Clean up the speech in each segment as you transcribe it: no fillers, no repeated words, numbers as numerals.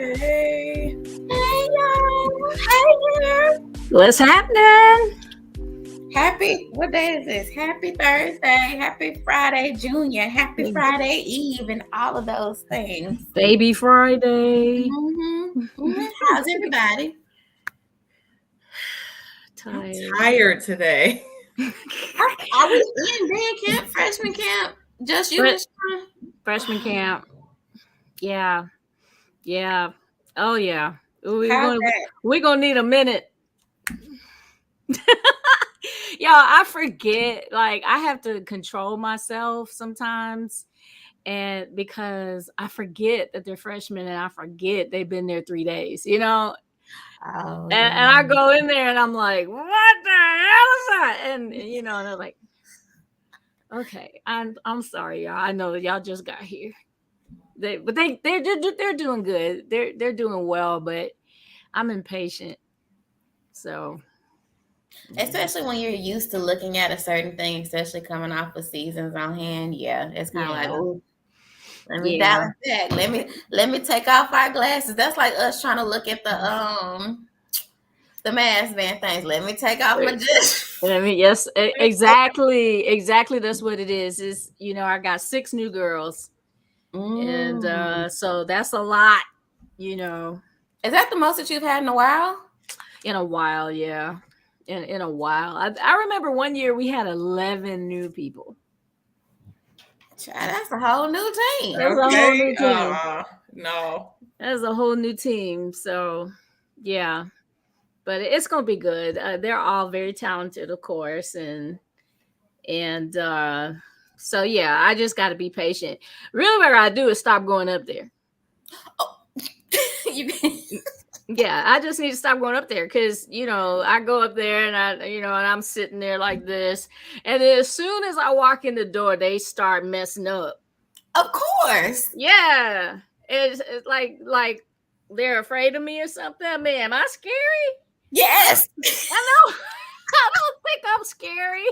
Hey. Hey y'all. Hey there. What's happening? What day is this? Happy Thursday. Happy Friday, Junior. Happy Friday Eve, and all of those things. Baby Friday. How's everybody? Tired today. Are we in band camp, freshman camp? Just you and Sean? Freshman camp. Yeah. Oh yeah. We're gonna need a minute. Y'all, I forget. Like, I have to control myself sometimes, and because I forget that they're freshmen, and I forget they've been there 3 days. Oh, and I go in there and I'm like, what the hell is that? And and they're like, okay, I'm sorry, y'all. I know that y'all just got here. They're doing good. They're doing well, but I'm impatient. So, especially when you're used to looking at a certain thing, especially coming off of seasons on hand. Yeah, it's kind of like, oh, let me dial it back. Let me take off our glasses. That's like us trying to look at the mask band things. Let me take off my yes, exactly. That's what it is. Is I got 6 new girls, and so that's a lot. Is that the most that you've had in a while? In a while, yeah. In a while, I remember one year we had 11 new people. That's a whole new team. That's a whole new team. No, that's a whole new team. So, yeah, but it's gonna be good. They're all very talented, of course, and so yeah, I just got to be patient. Really, what I do is stop going up there. Oh. Yeah, I just need to stop going up there because I go up there and and I'm sitting there like this, and then as soon as I walk in the door, they start messing up. Of course. Yeah, it's like they're afraid of me or something. I mean, am I scary? Yes. I don't think I'm scary.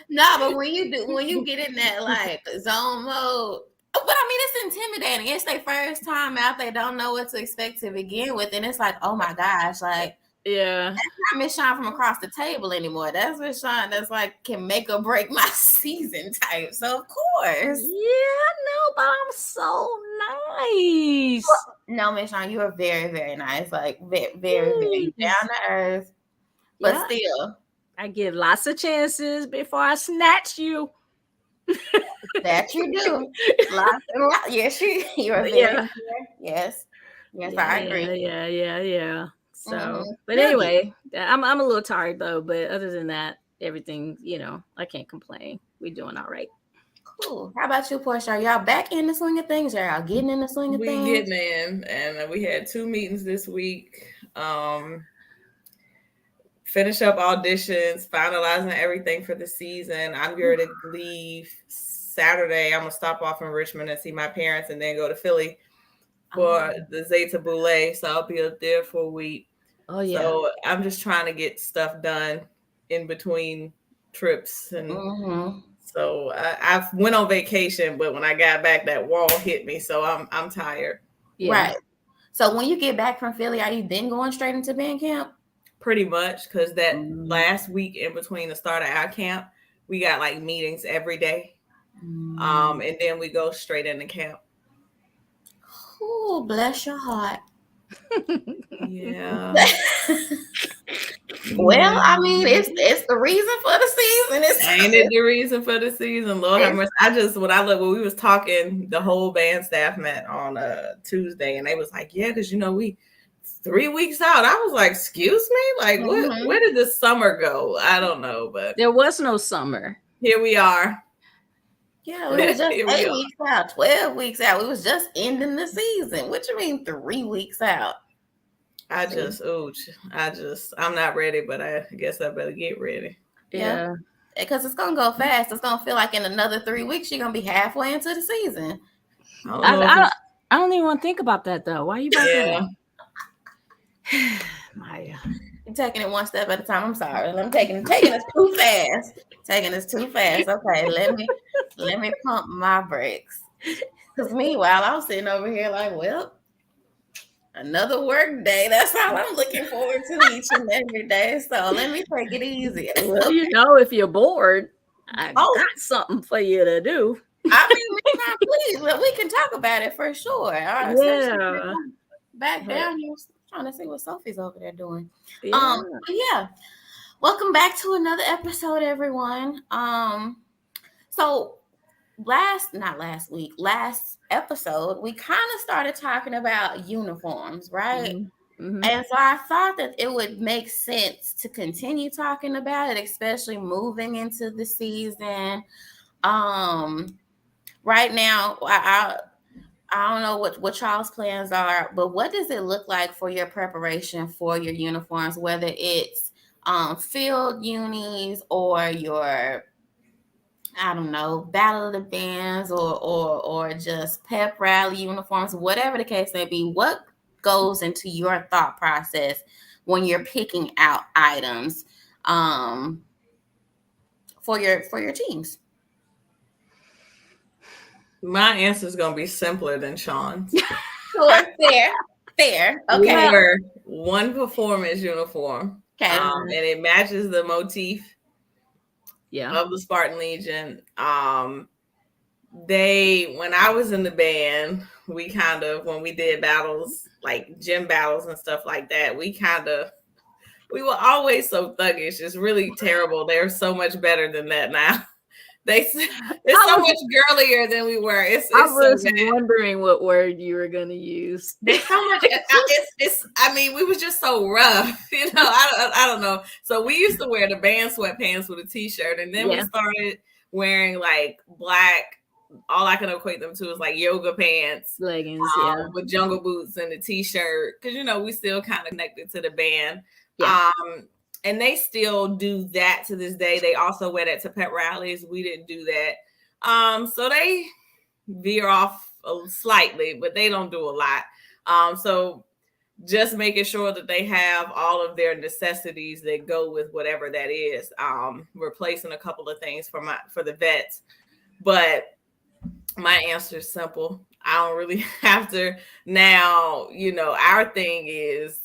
No, but when you get in that like zone mode. But I mean, it's intimidating. It's their first time out. They don't know what to expect to begin with. And it's like, oh my gosh, like, yeah. That's not Miss Sean from across the table anymore. That's Miss Sean that's like, can make or break my season type. So, of course. Yeah, no, but I'm so nice. No, Miss Sean, you are very, very nice. Like, very, very, very down to earth. But still. I give lots of chances before I snatch you. That you do. Lots and lots. Yes, you are very clear. Yes, I agree. Yeah. So, but anyway, I'm a little tired though. But other than that, everything, I can't complain. We're doing all right. Cool. How about you, Portia? Are y'all back in the swing of things? Are y'all getting in the swing of things? We getting in, and we had 2 meetings this week. Finish up auditions, finalizing everything for the season. I'm going to leave Saturday. I'm going to stop off in Richmond and see my parents and then go to Philly for the accetpable. So I'll be up there for a week. Oh, yeah. So I'm just trying to get stuff done in between trips. And so I went on vacation, but when I got back, that wall hit me. So I'm tired. Yeah. Right. So when you get back from Philly, are you then going straight into band camp? Pretty much, because that last week in between the start of our camp, we got like meetings every day. And then we go straight into camp. Oh, bless your heart. Yeah. Well, I mean, it's the reason for the season. Ain't it the reason for the season? Lord have mercy. When we was talking, the whole band staff met on Tuesday, and they was like, yeah, because we 3 weeks out. I was like, excuse me? Like, where did this summer go? I don't know, but there was no summer. Here we are. Yeah, we were just 8 weeks out, 12 weeks out. We was just ending the season. What you mean 3 weeks out? I'm not ready, but I guess I better get ready. Yeah. Because it's going to go fast. It's going to feel like in another 3 weeks, you're going to be halfway into the season. I don't even want to think about that, though. Why are you about that? Maya. You're taking it one step at a time. I'm sorry. I'm taking us too fast. Taking us too fast. Okay, let me pump my brakes. Because meanwhile, I was sitting over here like, well, another work day. That's all I'm looking forward to each and every day. So let me take it easy. Well, if you're bored, I got something for you to do. I mean, please, we can talk about it for sure. Yeah. Back down here, trying to see what Sophie's over there doing. Yeah. But yeah. Welcome back to another episode, everyone. So last episode, we kind of started talking about uniforms, right? Mm-hmm. And so I thought that it would make sense to continue talking about it, especially moving into the season. Right now, I don't know what y'all's plans are, but what does it look like for your preparation for your uniforms, whether it's field unis or your, I don't know, battle of the bands or just pep rally uniforms, whatever the case may be. What goes into your thought process when you're picking out items for your teams? My answer is gonna be simpler than Sean's. Sure, fair. Okay. We wear one performance uniform. Okay. And it matches the motif of the Spartan Legion. When I was in the band, we kind of, when we did battles, like gym battles and stuff like that, we were always so thuggish. It's really terrible. They're so much better than that now. It's so much girlier than we were. I was wondering what word you were going to use. There's so much. I mean, we was just so rough, I don't know. So we used to wear the band sweatpants with a t-shirt, and then we started wearing like black. All I can equate them to is like yoga pants, leggings, with jungle boots and a t-shirt, because we still kind of connected to the band. And they still do that to this day. They also wear that to pep rallies. We didn't do that. So they veer off slightly, but they don't do a lot. So just making sure that they have all of their necessities that go with whatever that is. Replacing a couple of things for the vets. But my answer is simple. I don't really have to now. Our thing is,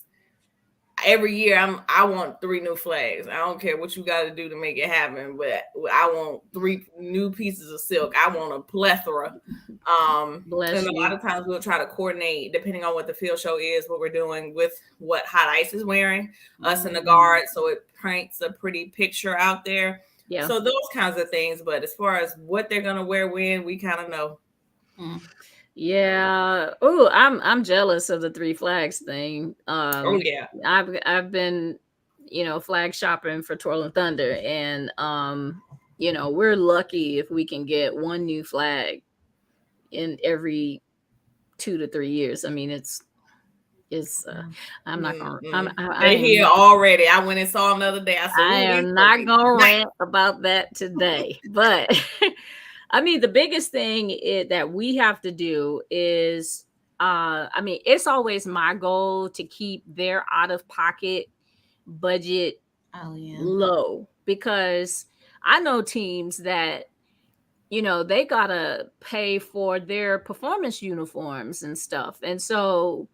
every year I want 3 new flags. I don't care what you got to do to make it happen, but I want 3 new pieces of silk. I want a plethora. And a lot of times we'll try to coordinate, depending on what the field show is, what we're doing with what Hot Ice is wearing, us in the guard, so it paints a pretty picture out there. Yeah. So those kinds of things. But as far as what they're gonna wear when, we kind of know. Yeah. Oh, I'm jealous of the 3 flags thing. Yeah. I've been, flag shopping for Twirling Thunder, and we're lucky if we can get 1 new flag in every 2 to 3 years. I mean, it's I'm not gonna. They here already. I went and saw them the other day. I am not gonna rant about that today, but. I mean, the biggest thing that we have to do is, it's always my goal to keep their out-of-pocket budget low, because I know teams that, they gotta pay for their performance uniforms and stuff, and so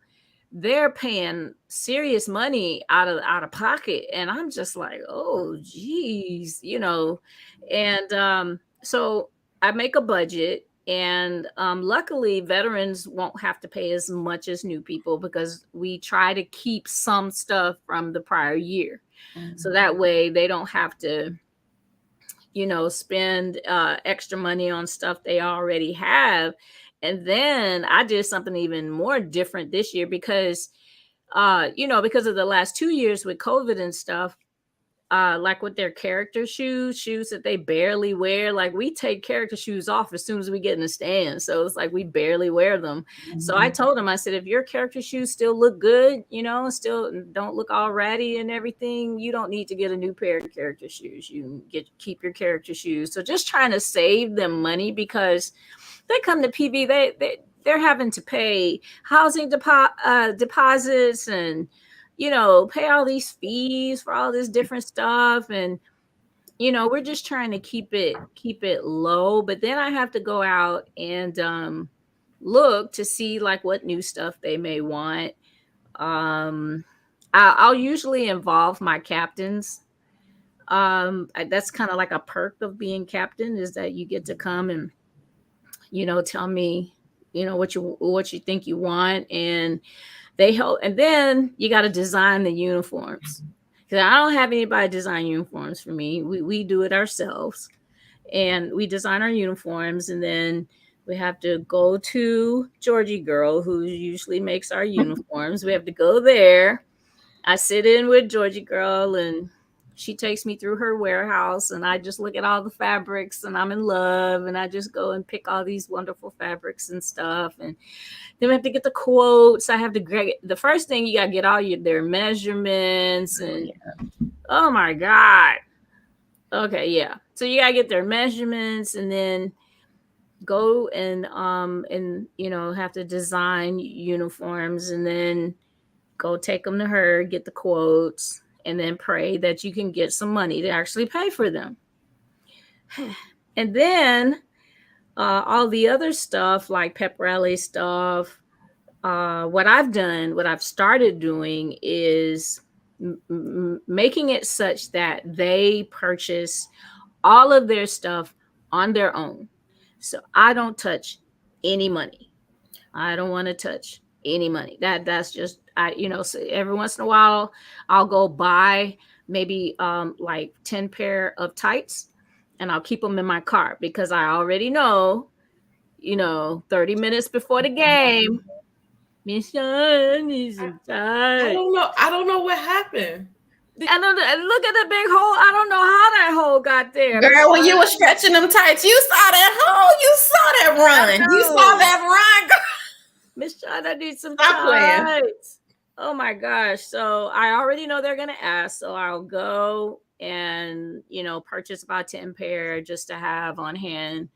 they're paying serious money out of pocket, and I'm just like, oh, geez, and so. I make a budget, and luckily veterans won't have to pay as much as new people, because we try to keep some stuff from the prior year. So that way they don't have to, spend extra money on stuff they already have. And then I did something even more different this year because of the last 2 years with COVID and stuff. Like with their character shoes that they barely wear, like we take character shoes off as soon as we get in the stand, so it's like we barely wear them. So I told them, I said, if your character shoes still look good, still don't look all ratty and everything, you don't need to get a new pair of character shoes. You keep your character shoes. So just trying to save them money, because they come to PV, they're having to pay housing deposits and pay all these fees for all this different stuff. And, we're just trying to keep it low. But then I have to go out and look to see like what new stuff they may want. I'll usually involve my captains. That's kind of like a perk of being captain, is that you get to come and, tell me, what you think you want, and they help. And then you got to design the uniforms, because I don't have anybody design uniforms for me. We do it ourselves, and we design our uniforms, and then we have to go to Georgie Girl, who usually makes our uniforms. We have to go there. I sit in with Georgie Girl, and she takes me through her warehouse, and I just look at all the fabrics, and I'm in love, and I just go and pick all these wonderful fabrics and stuff. And then we have to get the quotes. I have to get the first thing, you got to get all their measurements, and oh my God. Okay, yeah. So you got to get their measurements, and then go and have to design uniforms, and then go take them to her, get the quotes, and then pray that you can get some money to actually pay for them. And then all the other stuff, like pep rally stuff, what I've started doing is making it such that they purchase all of their stuff on their own. So I don't touch any money. I don't want to touch any money. That's just, so every once in a while I'll go buy maybe like 10 pair of tights, and I'll keep them in my cart, because I already know, 30 minutes before the game, Miss Shawn needs some tights. I don't know what happened. I don't know. Look at the big hole. I don't know how that hole got there. Girl, when you were stretching them tights, you saw that hole. You saw that run. You saw that run. Miss Shawn, I need some tights. Oh my gosh. So I already know they're going to ask. So I'll go and, purchase about 10 pair just to have on hand,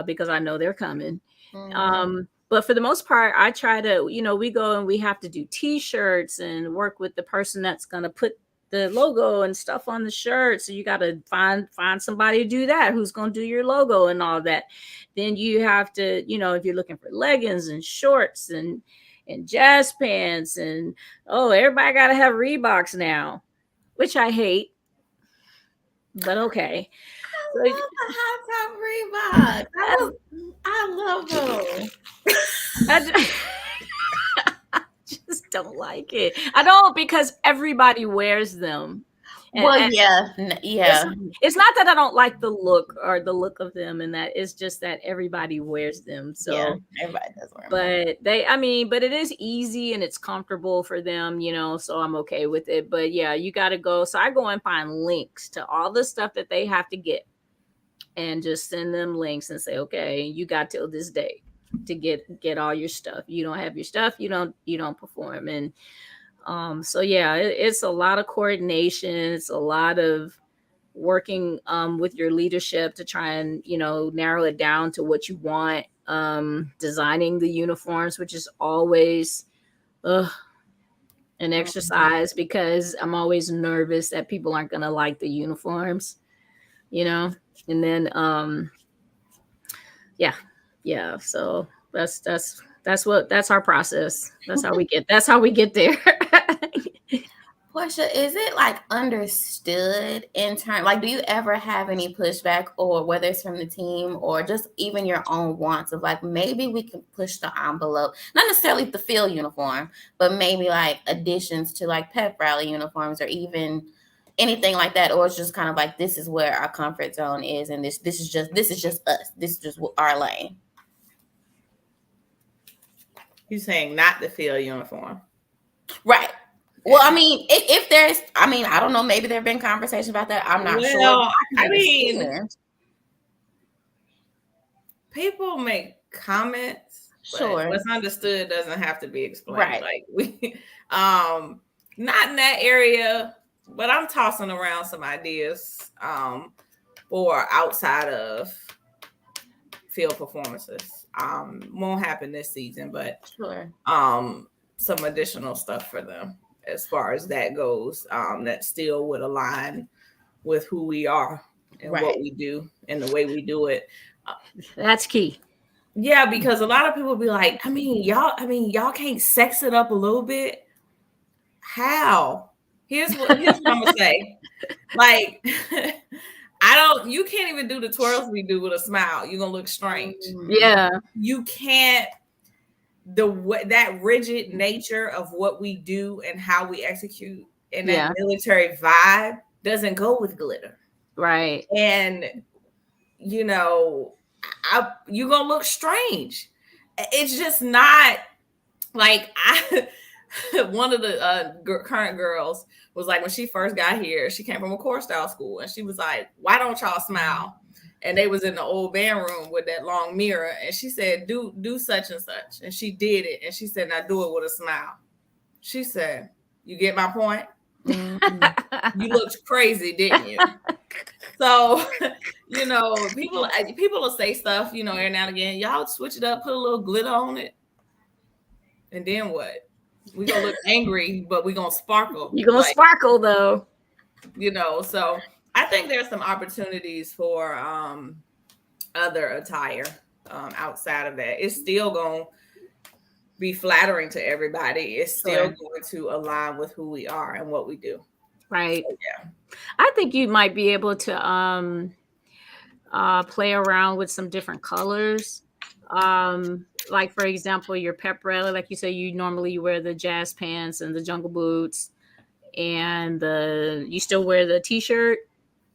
because I know they're coming. Mm-hmm. But for the most part, I try to, we go and we have to do t-shirts and work with the person that's going to put the logo and stuff on the shirt. So you got to find somebody to do that, who's going to do your logo and all that. Then you have to, if you're looking for leggings and shorts and jazz pants, and everybody got to have Reeboks now, which I hate, but okay. I love the high top Reeboks. I love those. I just don't like it. I don't, because everybody wears them. Yeah. It's not that I don't like the look of them, and that it's just that everybody wears them. So yeah, everybody does wear them. But it is easy and it's comfortable for them, so I'm okay with it. But yeah, you got to go. So I go and find links to all the stuff that they have to get, and just send them links and say, okay, you got till this day to get all your stuff. You don't have your stuff, you don't perform. And so yeah, it's a lot of coordination. It's a lot of working with your leadership to try and narrow it down to what you want. Designing the uniforms, which is always an exercise, because I'm always nervous that people aren't gonna like the uniforms, and then yeah, so that's our process. That's how we get there. Portia, is it like understood in turn? Like, do you ever have any pushback, or whether it's from the team or just even your own wants of like, maybe we can push the envelope, not necessarily the field uniform, but maybe like additions to like pep rally uniforms or even anything like that? Or it's just kind of like, this is where our comfort zone is, and this is just us. This is just our lane. You're saying not the field uniform, right? Well, I mean, if there's, I don't know, maybe there have been conversations about that. I'm not sure. I mean, people make comments. Sure. What's understood doesn't have to be explained. Right. Like we, not in that area, but I'm tossing around some ideas for outside of field performances. Won't happen this season, but sure. Some additional stuff for them as far as that goes, that still would align with who we are and what we do and the way we do it. That's key. Yeah, because a lot of people be like, y'all can't sex it up a little bit. How? Here's what I'm gonna say. Like, you can't even do the twirls we do with a smile. You're gonna look strange. Yeah. You can't, that rigid nature of what we do and how we execute and that military vibe doesn't go with glitter. Right. And you're gonna look strange. It's just not like one of the current girls was like, when she first got here, she came from a core style school, and she was like, why don't y'all smile? And they was in the old band room with that long mirror, and she said, do such and such, and she did it, and she said, now do it with a smile. She said, you get my point? Mm-hmm. You looked crazy, didn't you? So, people will say stuff, every now and again. Y'all switch it up, put a little glitter on it, and then what? We gonna look angry, but we gonna sparkle. You're gonna sparkle though. So I think there's some opportunities for other attire outside of that. It's still gonna be flattering to everybody. It's still going to align with who we are and what we do. Right. So, yeah. I think you might be able to play around with some different colors. Like, for example, your pep rally, like you say, you normally wear the jazz pants and the jungle boots, and you still wear the t-shirt.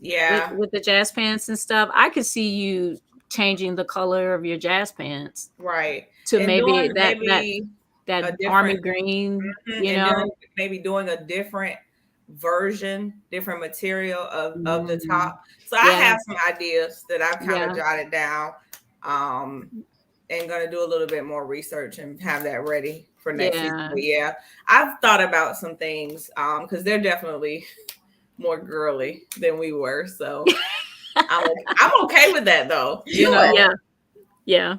Yeah. With the jazz pants and stuff. I could see you changing the color of your jazz pants. Right. To maybe that army green, maybe doing a different version, different material of the top. So I have some ideas that I've kind of jotted down. And going to do a little bit more research and have that ready for next season. But I've thought about some things because they're definitely more girly than we were. So I'm okay with that though. Yeah.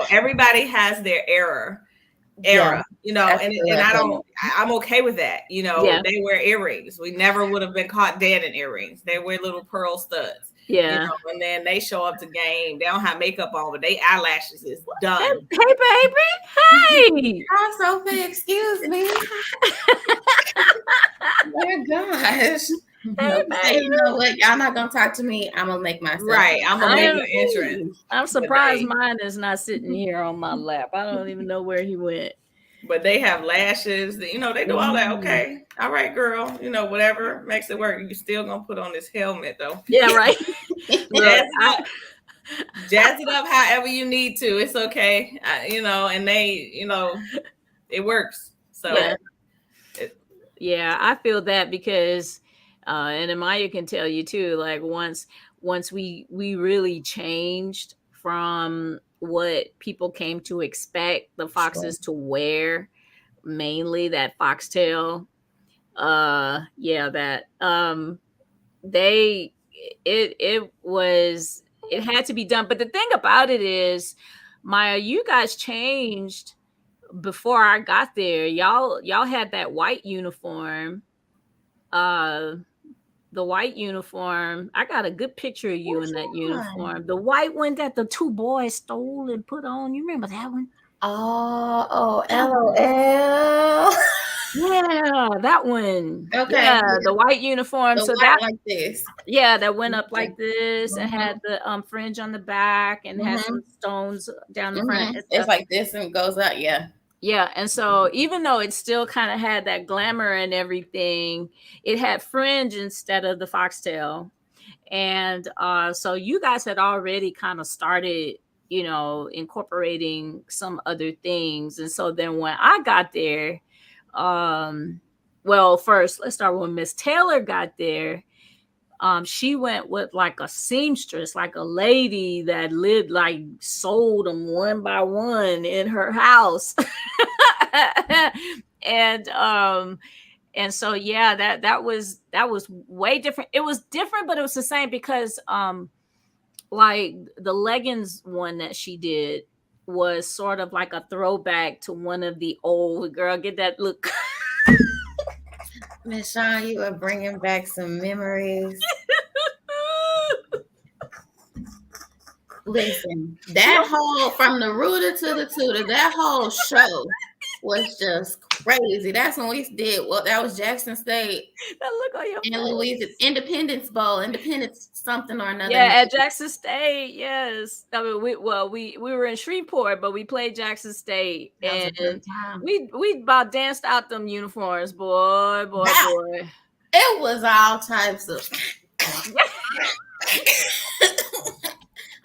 Everybody has their era, and I'm okay with that. They wear earrings. We never would have been caught dead in earrings. They wear little pearl studs. Yeah. And then they show up to game. They don't have makeup on, but they eyelashes is done. Hey, baby. Hey. I'm so big. Excuse me. Oh, gosh. Hey, you know what? Y'all not going to talk to me. I'm going to make myself. Right. I'm going to make an entrance. I'm surprised mine is not sitting here on my lap. I don't even know where he went. But they have lashes. They do all that. Okay. All right, girl. Whatever makes it work. You still going to put on this helmet, though. Yeah, right. Jazz it up however you need to. It's okay. And they, it works. So. Yeah, I feel that because, and Amaya can tell you too, like once we really changed from what people came to expect the foxes to wear, mainly that foxtail, it had to be done. But the thing about it is, Maya, you guys changed before I got there. Y'all had that white uniform. The white uniform. I got a good picture of you in that uniform. The white one that the two boys stole and put on. You remember that one? Oh, LOL. Yeah, that one. Okay. Yeah, the white uniform. The so white that like this. Yeah, that went up like this and had the fringe on the back and had some stones down the front. It's like this and it goes up. Yeah. Yeah, and so even though it still kind of had that glamour and everything, it had fringe instead of the foxtail. And so you guys had already kind of started, incorporating some other things. And so then when I got there, first let's start when Miss Taylor got there. She went with like a seamstress, like a lady that lived, like sold them one by one in her house. And so that was way different. It was different, but it was the same because like the leggings one that she did was sort of like a throwback to one of the old, girl, get that look. Miss Shawn, you are bringing back some memories. Listen, that whole, from the rooter to the tutor, that whole show was just crazy. That's when we did. Well, that was Jackson State. That look on your and face. Louisiana Independence Bowl, Independence something or another. Yeah, at Jackson State, yes. I mean, we were in Shreveport, but we played Jackson State, That was a good and time. we about danced out them uniforms, boy. It was all types of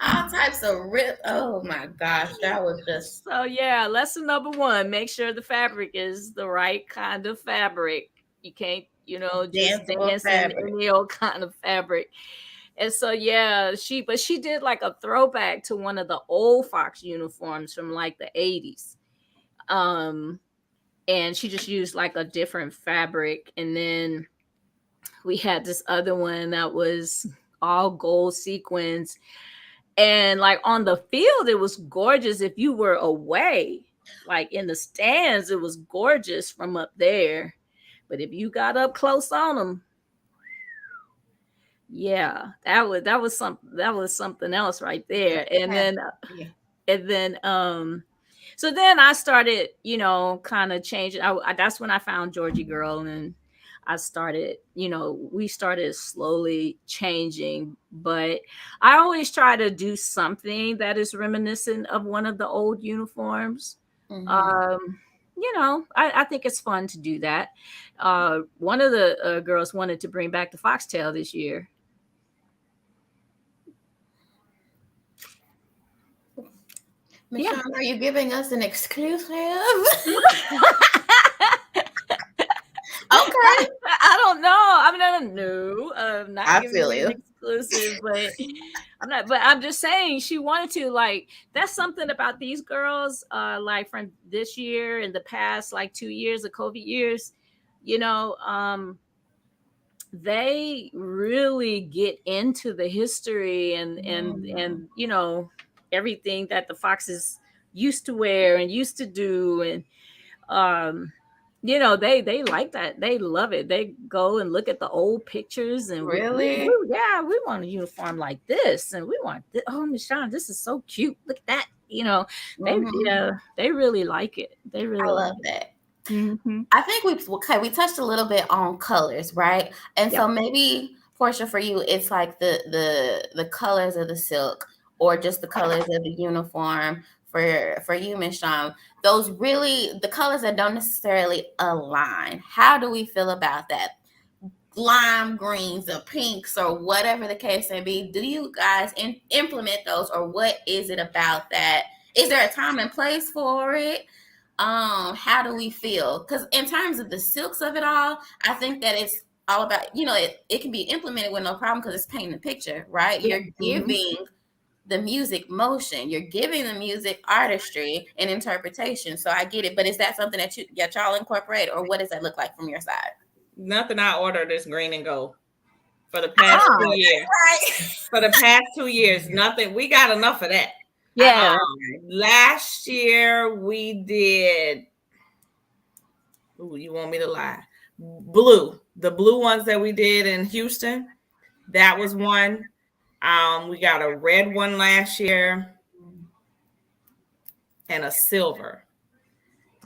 all types of rip. Oh my gosh, that was just so. Yeah, lesson number 1: make sure the fabric is the right kind of fabric. You can't, just dance in any old kind of fabric. And so, yeah, she did like a throwback to one of the old Fox uniforms from like the 80s. And she just used like a different fabric. And then we had this other one that was all gold sequins. And like on the field, it was gorgeous if you were away. Like in the stands, it was gorgeous from up there. But if you got up close on them, yeah, that was something else right there. And then so then I started, kind of changing. That's when I found Georgie Girl, and I started, we started slowly changing. But I always try to do something that is reminiscent of one of the old uniforms. Mm-hmm. I think it's fun to do that. One of the girls wanted to bring back the foxtail this year. Michelle, are you giving us an exclusive? Okay. I don't know. I'm not giving you an exclusive, but I'm not. But I'm just saying, she wanted to. Like, that's something about these girls. Like from this year and the past, like 2 years of COVID years, they really get into the history and everything that the Foxes used to wear and used to do. And, they like that. They love it. They go and look at the old pictures and really, we want a uniform like this. And we want, Michelle, this is so cute. Look at that. They really like it. They really love that. Mm-hmm. I think we touched a little bit on colors, right? And so maybe, Portia, for you, it's like the colors of the silk, or just the colors of the uniform. For you, Miss Shawn, those really, the colors that don't necessarily align. How do we feel about that? Lime greens or pinks or whatever the case may be. Do you guys implement those, or what is it about that? Is there a time and place for it? How do we feel? Because in terms of the silks of it all, I think that it's all about, it can be implemented with no problem because it's painting a picture, right? You're giving the music motion, you're giving the music artistry and interpretation. So I get it, but is that something that y'all incorporate, or what does that look like from your side? Nothing. I ordered this green and gold for the past 2 years. Right. For the past 2 years, nothing. We got enough of that. Yeah. Last year we did. Ooh, you want me to lie? Blue. The blue ones that we did in Houston. That was one. We got a red one last year and a silver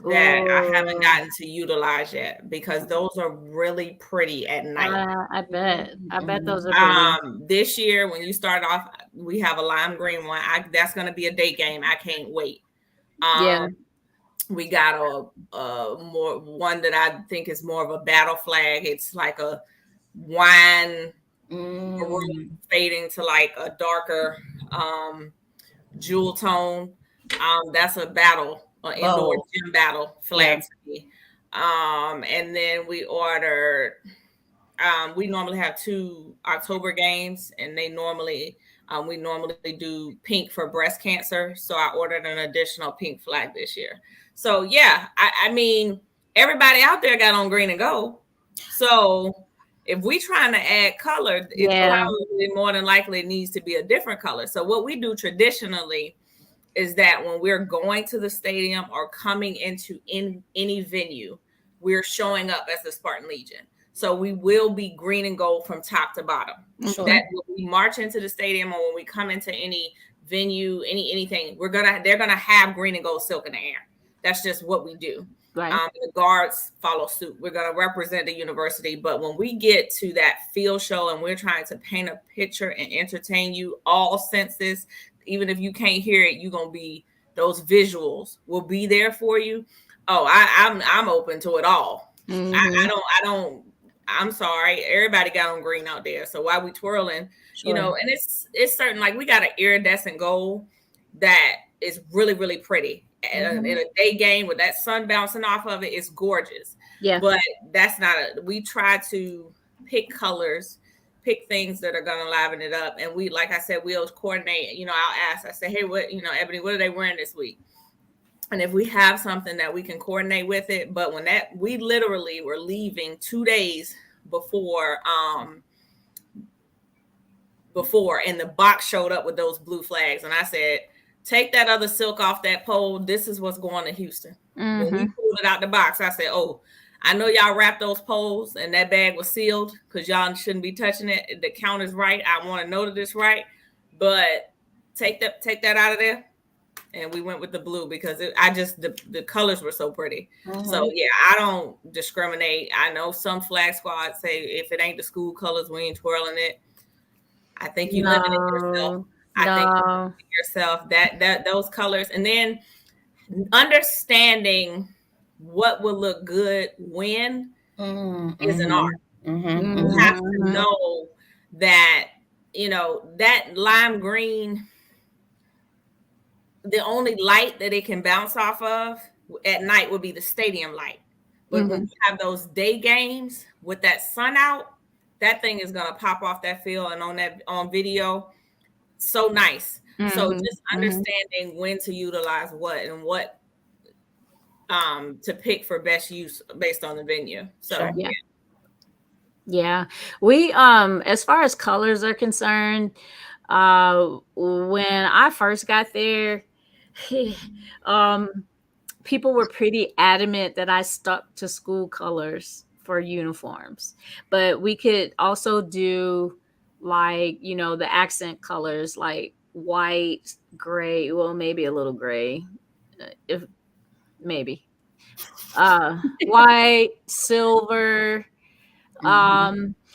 that I haven't gotten to utilize yet, because those are really pretty at night. I bet those are pretty. This year, when you start off, we have a lime green one. That's going to be a day game. I can't wait. We got a more one that I think is more of a battle flag. It's like a wine fading to like a darker jewel tone. That's a battle, an indoor gym battle flag to me. And then we ordered. We normally have 2 October games, and we normally do pink for breast cancer. So I ordered an additional pink flag this year. So yeah, I mean, everybody out there got on green and gold. So if we trying to add color, it probably more than likely needs to be a different color. So what we do traditionally is that when we're going to the stadium or coming into any venue, we're showing up as the Spartan Legion. So we will be green and gold from top to bottom. Sure. That when we march into the stadium or when we come into any venue, anything, they're gonna have green and gold silk in the air. That's just what we do. Right. The guards follow suit. We're going to represent the university. But when we get to that field show and we're trying to paint a picture and entertain you, all senses, even if you can't hear it, you're going to be, those visuals will be there for you. Oh, I'm open to it all. I'm sorry. Everybody got on green out there. So while we twirling, you know, and it's certain, like we got an iridescent gold that is really, really pretty. In a day game with that sun bouncing off of it, it's gorgeous. Yeah. But that's not we try to pick colors, pick things that are gonna liven it up. And we, like I said, we'll coordinate, you know, I'll ask, I say, hey, what, you know, Ebony, what are they wearing this week? And if we have something that we can coordinate with it, but when that, we literally were leaving 2 days before and the box showed up with those blue flags. And I said, take that other silk off that pole. This is what's going to Houston. When we pulled it out the box, I said, oh, I know y'all wrapped those poles and that bag was sealed because y'all shouldn't be touching it. The count is right. I want to know that it's right. But take that out of there. And we went with the blue because the colors were so pretty. So yeah, I don't discriminate. I know some flag squads say if it ain't the school colors, we ain't twirling it. I think you limiting yourself. I think yourself that those colors, and then understanding what will look good when is an art. You have to know that, you know, that lime green, the only light that it can bounce off of at night would be the stadium light. But when you have those day games with that sun out, that thing is gonna pop off that field, and on video, so nice. So just understanding when to utilize what and what to pick for best use based on the venue. So yeah. We as far as colors are concerned, when I first got there, people were pretty adamant that I stuck to school colors for uniforms, but we could also do, like, you know, the accent colors, like white, gray, well, maybe a little gray, if maybe white, silver.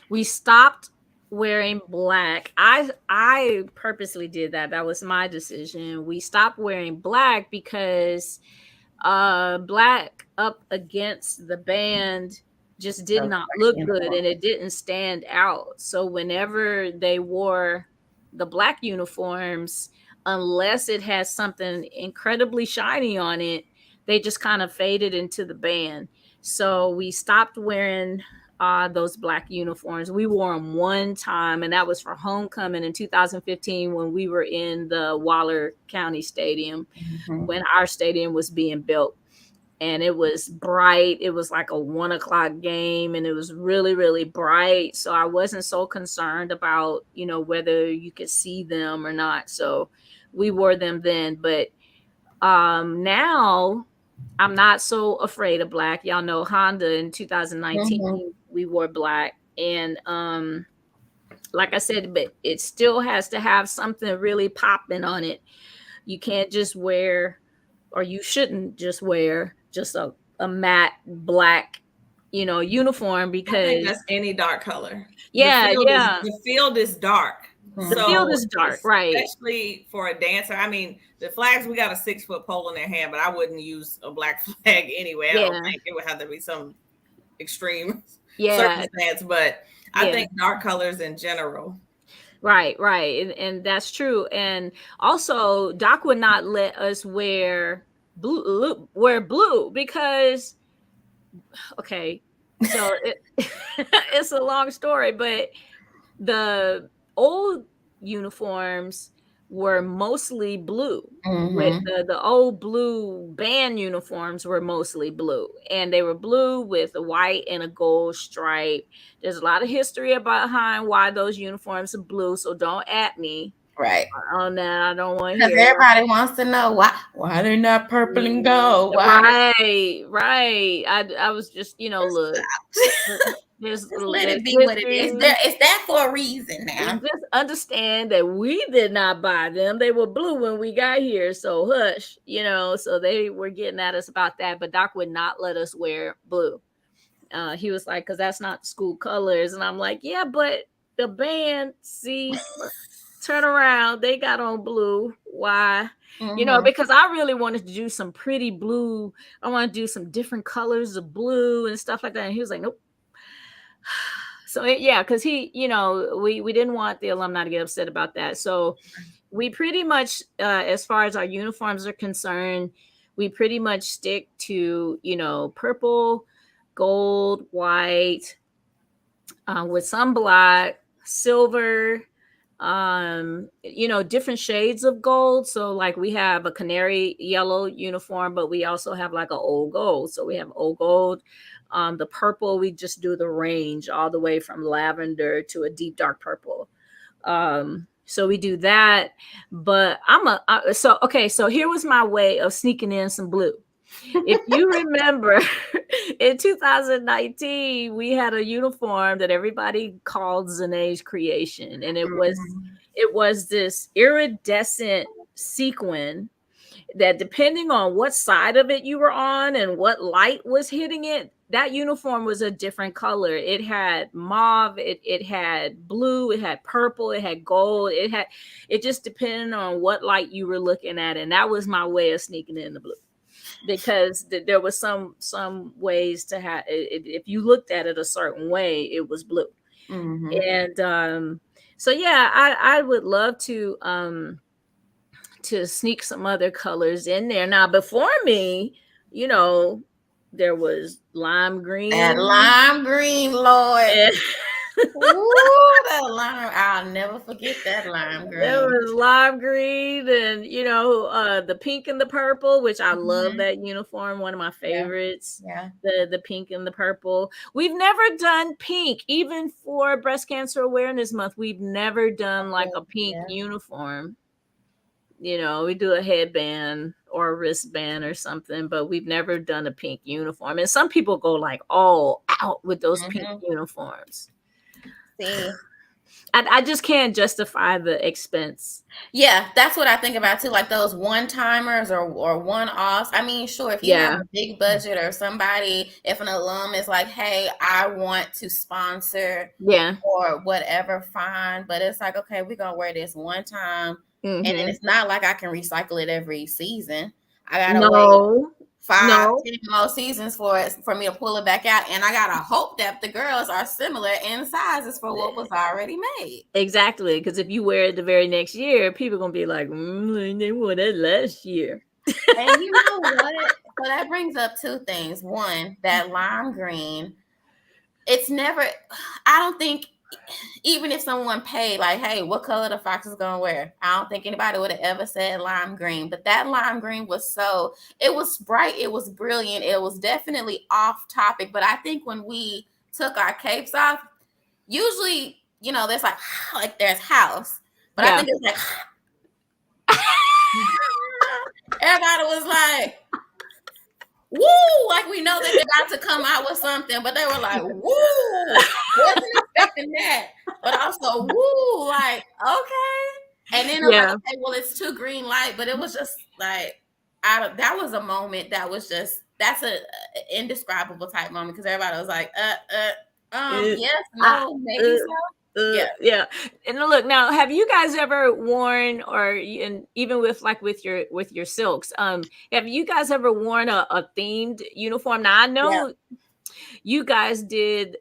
We stopped wearing black. I purposely did that. That was my decision. We stopped wearing black because black up against the band just did not look good, and it didn't stand out. So whenever they wore the black uniforms, unless it has something incredibly shiny on it, they just kind of faded into the band. So we stopped wearing those black uniforms. We wore them one time, and that was for homecoming in 2015 when we were in the Waller County Stadium, when our stadium was being built. And it was bright. It was like a 1 o'clock game, and it was really, really bright. So I wasn't so concerned about, you know, whether you could see them or not. So we wore them then. But now I'm not so afraid of black. Y'all know Honda in 2019, we wore black. And like I said, but it still has to have something really popping on it. You can't just wear, or you shouldn't just wear just a matte black, you know, uniform, because I think that's any dark color. The field is dark. The field is dark, right? Especially for a dancer. I mean, the flags, we got a 6-foot pole in their hand, but I wouldn't use a black flag anyway. I don't think it would have to be some extreme circumstance, but I think dark colors in general. Right. And that's true. And also, Doc would not let us wear blue because, okay, so it's a long story, but the old uniforms were mostly blue. With the old blue band uniforms were mostly blue, and they were blue with a white and a gold stripe. There's a lot of history behind why those uniforms are blue, so don't at me on that. I don't want to hear. Because everybody wants to know why they're not purple and gold. Right. I was just, you know, look. Just let it be what it is. It's that for a reason now. Just understand that we did not buy them. They were blue when we got here. So hush, so they were getting at us about that. But Doc would not let us wear blue. He was like, because that's not school colors. And I'm like, yeah, but the band, see, turn around. They got on blue. Why? Because I really wanted to do some pretty blue. I want to do some different colors of blue and stuff like that. And he was like, nope. So yeah, because he, we didn't want the alumni to get upset about that. So we pretty much, as far as our uniforms are concerned, we pretty much stick to, purple, gold, white, with some black, silver, different shades of gold. So like we have a canary yellow uniform, but we also have like an old gold. So we have old gold. The purple, we just do the range all the way from lavender to a deep dark purple. So we do that, but so here was my way of sneaking in some blue. If you remember, in 2019, we had a uniform that everybody called Zanae's creation, and it was this iridescent sequin that, depending on what side of it you were on and what light was hitting it, that uniform was a different color. It had mauve, it had blue, it had purple, it had gold, it just depended on what light you were looking at, and that was my way of sneaking in the blue. Because there was some ways to have it, if you looked at it a certain way, it was blue. And so yeah, I would love to sneak some other colors in there. Now before me, there was lime green. And lime green, Lord. Ooh, that lime! I'll never forget that lime green. There was lime green, and the pink and the purple, which I love that uniform. One of my favorites. Yeah. The pink and the purple. We've never done pink, even for Breast Cancer Awareness Month. We've never done like a pink uniform. We do a headband or a wristband or something, but we've never done a pink uniform. And some people go like all out with those pink uniforms. See, I just can't justify the expense. Yeah, that's what I think about too. Like those one-timers or one-offs. I mean, sure, if you have a big budget or somebody, if an alum is like, hey, I want to sponsor or whatever, fine. But it's like, okay, we're going to wear this one time. And then it's not like I can recycle it every season. I got to wait 5, 10 more seasons for me to pull it back out, and I gotta hope that the girls are similar in sizes for what was already made. Exactly, because if you wear it the very next year, people are gonna be like, they wore that last year. And you know what? So that brings up two things. One, that lime green. It's never. I don't think. Even if someone paid, like, hey, what color the fox is gonna wear? I don't think anybody would have ever said lime green. But that lime green was it was bright, it was brilliant, it was definitely off topic. But I think when we took our capes off, usually, there's like there's house. But I think it's like everybody was like, woo, like we know that they're about to come out with something, but they were like, woo, wasn't expecting that, but also woo, like, okay. And then it was like, okay, well, it's too green light, but it was just like, that was a moment that was just, that's a indescribable type moment, because everybody was like, yes, no, maybe so. Yeah. And look, now, have you guys ever worn, or even with your silks, have you guys ever worn a themed uniform? Now I know you guys did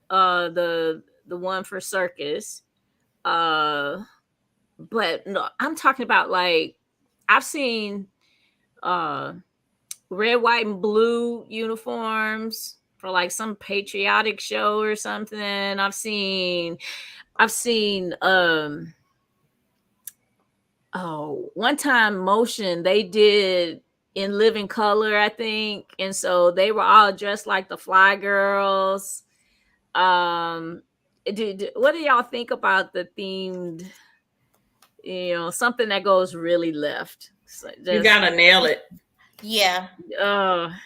the one for circus, but no, I'm talking about, like, I've seen red, white, and blue uniforms for like some patriotic show or something. I've seen one time Motion, they did In Living Color, I think, and so they were all dressed like the Fly Girls. What do y'all think about the themed, something that goes really left? You gotta nail it. Yeah.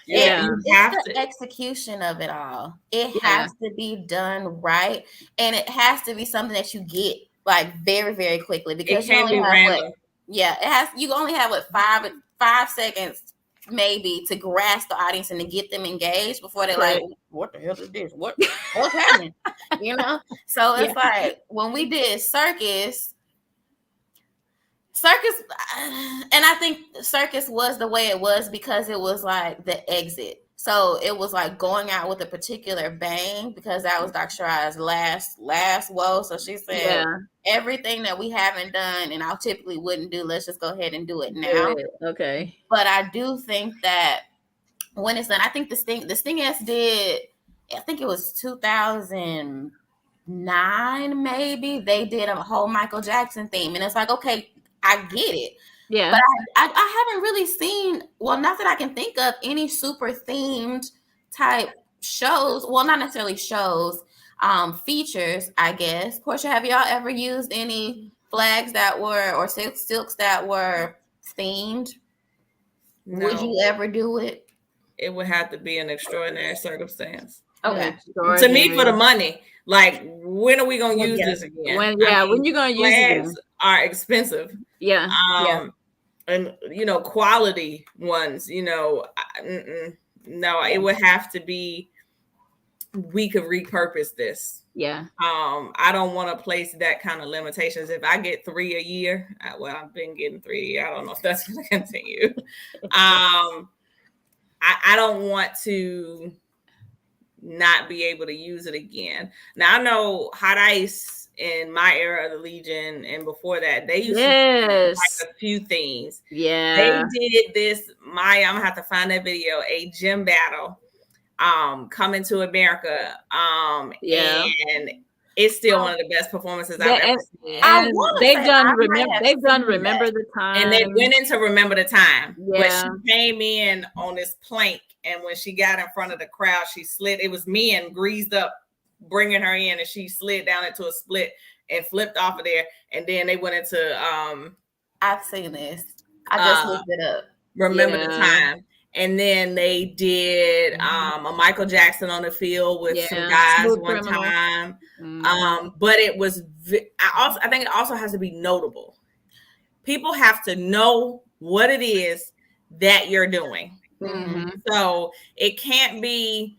It's the execution of it all. It has to be done right, and it has to be something that you get like very, very quickly, because you only have you only have 5 seconds maybe to grasp the audience and to get them engaged before they're like, what the hell is this? What's happening? So it's like when we did circus, and I think circus was the way it was because it was like the exit. So it was like going out with a particular bang, because that was Dr. Shariah's last woe. So she said, everything that we haven't done and I typically wouldn't do, let's just go ahead and do it now. Okay. But I do think that when it's done, I think the Stingettes did, I think it was 2009 maybe, they did a whole Michael Jackson theme, and it's like, okay, I get it. Yeah. But I haven't really seen, well, not that I can think of, any super themed type shows. Well, not necessarily shows, features, I guess. Portia, have y'all ever used any flags that were, or silks that were themed? No. Would you ever do it? It would have to be an extraordinary circumstance. Okay. To me, for the money. Like, when are we going to use this again? When you going to use it again? Are expensive. Yeah. And, quality ones, no, it would have to be, we could repurpose this. Yeah. I don't want to place that kind of limitations. If I get 3 a year, I've been getting 3 a year. I don't know if that's going to continue. I don't want to not be able to use it again. Now, I know Hot Ice in my era of the Legion and before that, they used to do like a few things. Yeah. They did this, I'm going to have to find that video, a gym battle, Coming to America. And it's still one of the best performances I've ever seen. They've done Remember the Time. And they went into Remember the Time. Yeah. But she came in on this plank, and when she got in front of the crowd, she slid. It was men greased up, bringing her in, and she slid down into a split and flipped off of there. And then they went into I've seen this. I just looked it up. Remember the Time. And then they did a Michael Jackson on the field with some guys one time. But it was, I think it also has to be notable. People have to know what it is that you're doing. Mm-hmm. So it can't be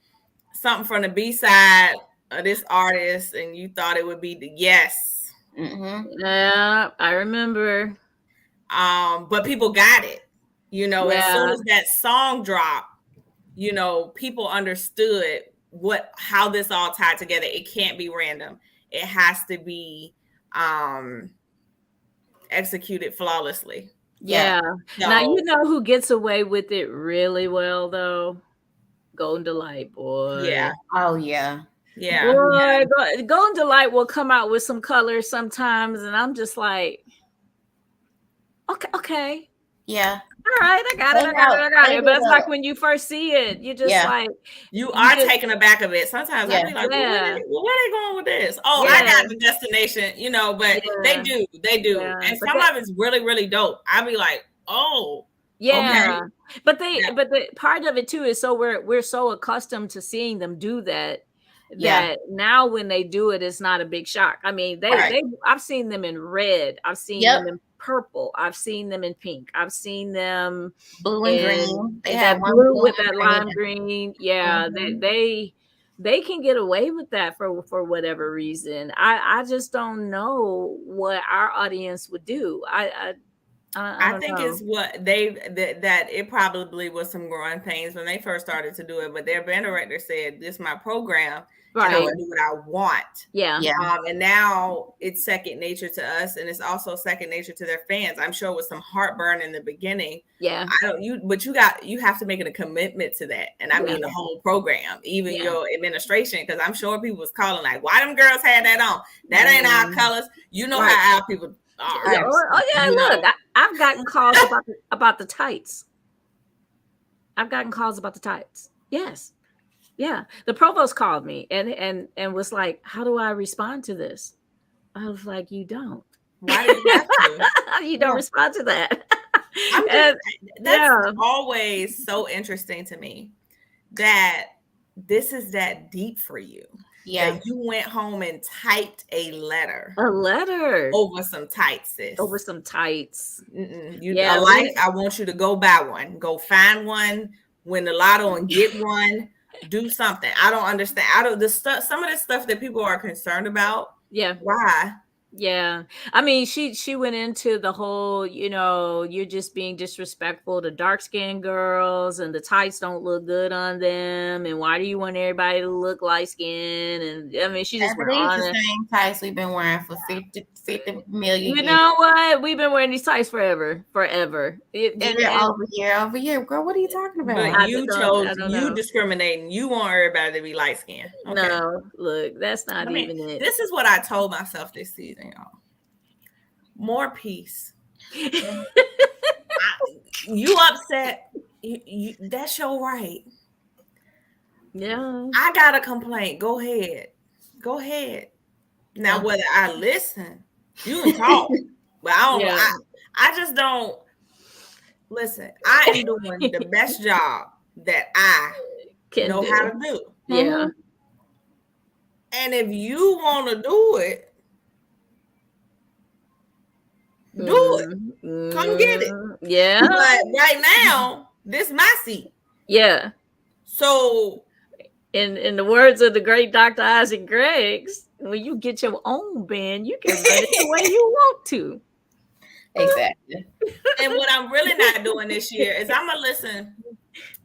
something from the B-side of this artist and you thought it would be the yes. Mm-hmm. Yeah, I remember. But people got it. As soon as that song dropped, people understood how this all tied together. It can't be random. It has to be executed flawlessly. Yeah. So, now, who gets away with it really well, though? Golden Delight, boy. Yeah. Oh, yeah. Yeah. Boy, yeah. Golden Delight will come out with some colors sometimes, and I'm just like, okay. Yeah. All right, I got it. But it's like when you first see it, you just like you are taken aback of it. Sometimes I'll be like, where are they going with this? Oh, I got the destination, but they do. Yeah. And sometimes it's really, really dope. I'll be like, oh. Yeah. Okay. But the part of it too is so we're so accustomed to seeing them do that now when they do it, it's not a big shock. I mean, I've seen them in red. I've seen them in purple. I've seen them in pink. I've seen them blue and green. They have blue with that lime green. Yeah, they can get away with that for whatever reason. I just don't know what our audience would do. I think it's what that it probably was some growing pains when they first started to do it, but their band director said, "This is my program, and I want to do what I want." Yeah. And now it's second nature to us, and it's also second nature to their fans. I'm sure with some heartburn in the beginning. Yeah. But you have to make it a commitment to that, and I mean the whole program, even your administration, because I'm sure people was calling like, "Why them girls had that on? That ain't our colors." How our people. Look, I've gotten calls about the tights. Yes. Yeah. The provost called me and was like, how do I respond to this? I was like, you don't. Why did you have to? You don't respond to that. I That's always so interesting to me that this is that deep for you. Yeah. That you went home and typed a letter. A letter. Over some tights, sis. Over some tights. A life, I want you to go buy one. Go find one, win the lotto and get one. Do something. I don't understand. Some of the stuff that people are concerned about. Yeah. Why? Yeah. I mean, she went into the whole, you're just being disrespectful to dark-skinned girls and the tights don't look good on them. And why do you want everybody to look light-skinned? And I mean, she just went on. The same tights we've been wearing for 50 million years. You know what? We've been wearing these tights forever. Over year. Girl, what are you talking about? But you discriminating. You want everybody to be light-skinned. Okay. No, look, that's not even it. This is what I told myself this season, y'all. More peace. You upset. That's your right. Yeah. I got a complaint. Go ahead. Now, whether I listen, you can talk. But I don't. I just don't. Listen, I am doing the best job that I know how to do. Yeah. And if you want to do it, do it. Come get it. Yeah. But right now, this is my seat. Yeah. So, in the words of the great Dr. Isaac Greggs, when you get your own band, you can run it the way you want to. Exactly. And what I'm really not doing this year is I'm gonna listen,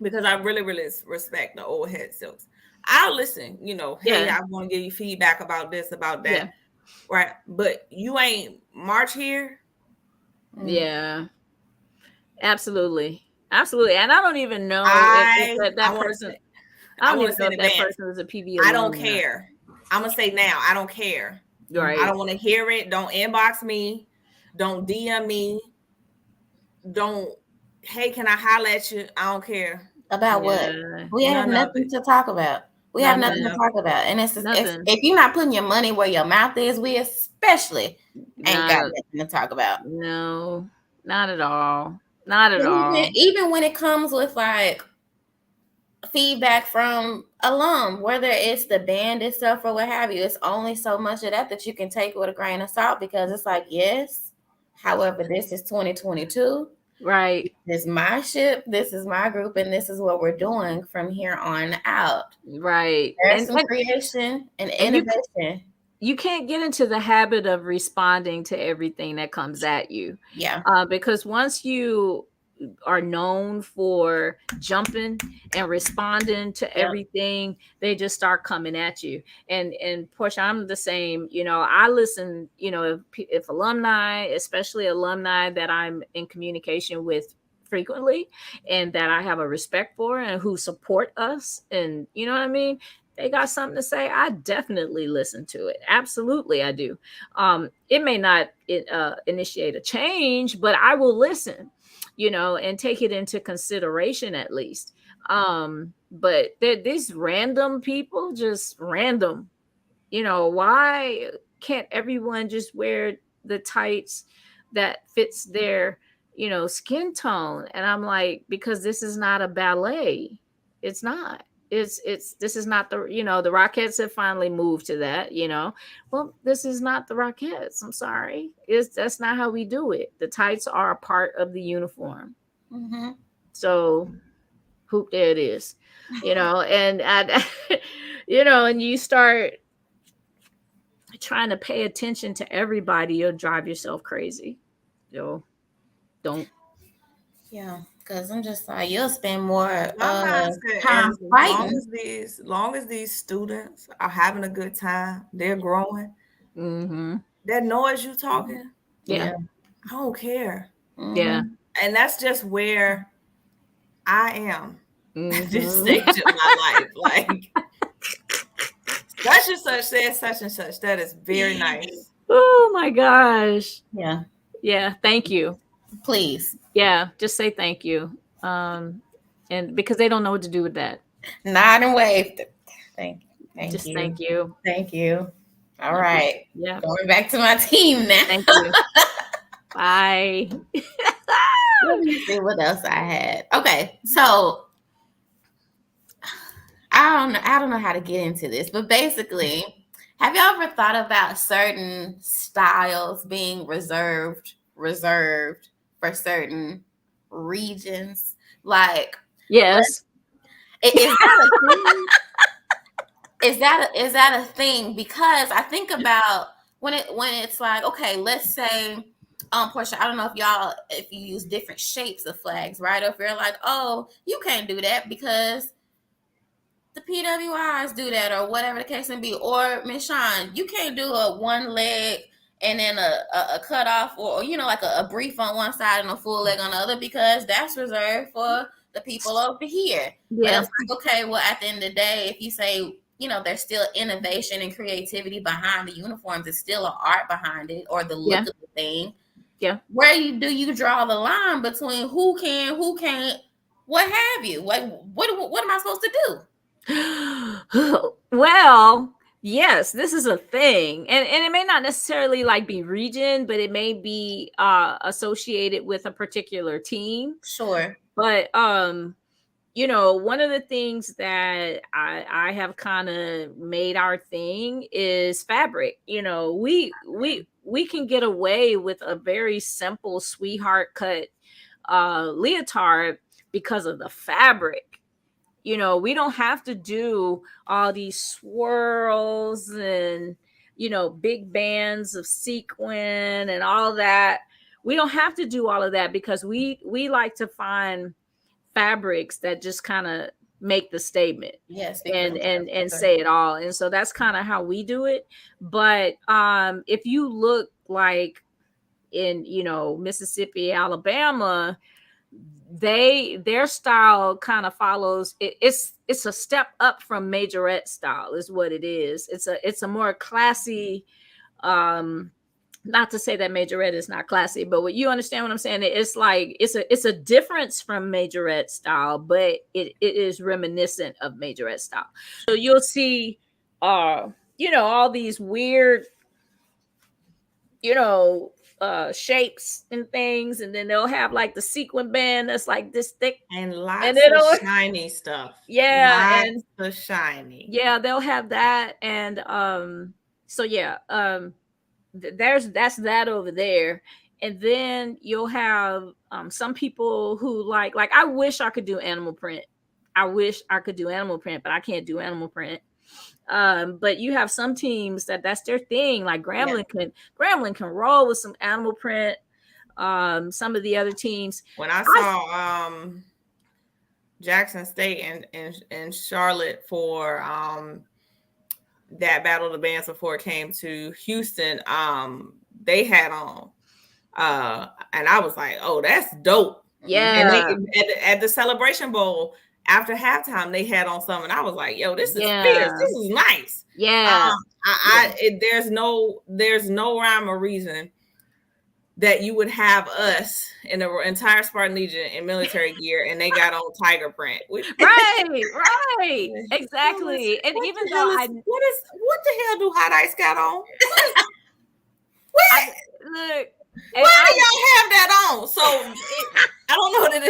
because I really, really respect the old head silks. I'll listen, hey, I want to give you feedback about this, about that. Right. But you ain't march here. Yeah. Absolutely. And I don't even know if that person. I don't even know if that person is a PV. I don't care. I'm gonna say now, I don't care. Right. I don't want to hear it. Don't inbox me. Don't DM me. Hey, can I holler at you? I don't care. About what? We have nothing to talk about. We have nothing to talk about. And it's if you're not putting your money where your mouth is, we especially ain't got nothing to talk about. No, not at all. Not at all. Even when it comes with like feedback from alum, whether it's the band itself or what have you, it's only so much of that you can take with a grain of salt, because it's like, yes, however, this is 2022. Right. This is my ship, this is my group, and this is what we're doing from here on out. Right. There's some creation and innovation. You can't get into the habit of responding to everything that comes at you. Yeah. Because once you are known for jumping and responding to everything, they just start coming at you. And Portia, I'm the same. I listen, if alumni, especially alumni that I'm in communication with frequently and that I have a respect for and who support us, and you know what I mean, they got something to say, I definitely listen to it. Absolutely, I do. It may not initiate a change, but I will listen, and take it into consideration at least. But these random people, just random, why can't everyone just wear the tights that fits their, skin tone? And I'm like, because this is not a ballet. It's not. This is not the, the Rockettes have finally moved to that, well, this is not the Rockettes. I'm sorry. That's not how we do it. The tights are a part of the uniform. Mm-hmm. So there it is, and and you start trying to pay attention to everybody, you'll drive yourself crazy. Don't. Yeah. Because I'm just like, you'll spend more time fighting. Long as these students are having a good time, they're growing. Mm-hmm. That noise you talking, I don't care. Mm-hmm. Yeah. And that's just where I am at this stage of my life. Like, such and such says such and such. That is very nice. Oh my gosh. Yeah. Yeah. Thank you. Please. Yeah, just say thank you. And because they don't know what to do with that. Nod and wave. Thank you. Thank you. Thank you. All right. Yeah. Going back to my team now. Thank you. Bye. Let me see what else I had. Okay, so I don't know how to get into this, but basically, have you ever thought about certain styles being reserved for certain regions? Like, Yes. is that a thing? Is that a thing? Because I think about when it's like, okay, let's say, Portia, I don't know if you use different shapes of flags, right? Or if you're like, oh, you can't do that because the PWIs do that, or whatever the case may be. Or Miss Shawn, you can't do a one leg and then a cut off, or like a brief on one side and a full leg on the other, because that's reserved for the people over here. But it's like, okay, well, at the end of the day, if you say, there's still innovation and creativity behind the uniforms, it's still an art behind it, or the look of the thing. Yeah. Where do you draw the line between who can, who can't, what have you? Like, what am I supposed to do? Well, yes, this is a thing, and it may not necessarily like be region, but it may be associated with a particular team. Sure. But one of the things that I have kind of made our thing is fabric. We can get away with a very simple sweetheart cut leotard because of the fabric. We don't have to do all these swirls and big bands of sequin and all that. We don't have to do all of that because we like to find fabrics that just kind of make the statement. Yes. And say it all. And so that's kind of how we do it. But if you look like in Mississippi, Alabama, their style kind of follows it's a step up from majorette style is what it is. It's a more classy, not to say that majorette is not classy, but what you understand what I'm saying, it's like it's a difference from majorette style, but it is reminiscent of majorette style. So you'll see all these weird shapes and things, and then they'll have like the sequin band that's like this thick and lots of shiny stuff. Yeah, lots of shiny. Yeah, they'll have that, and so yeah, that's that over there, and then you'll have some people who like I wish I could do animal print. But I can't do animal print. But you have some teams that's their thing. Like Grambling can roll with some animal print. Some of the other teams. When I saw Jackson State and Charlotte for that Battle of the Bands before it came to Houston, they had on, and I was like, oh, that's dope. Yeah. And at the Celebration Bowl, after halftime, they had on something. I was like, "Yo, this is fierce. This is nice." Yeah. There's no rhyme or reason that you would have us in the entire Spartan Legion in military gear and they got on tiger print. Right, exactly. And even though what the hell do Hot Ice got on? Look. Why do y'all have that on? So I don't know that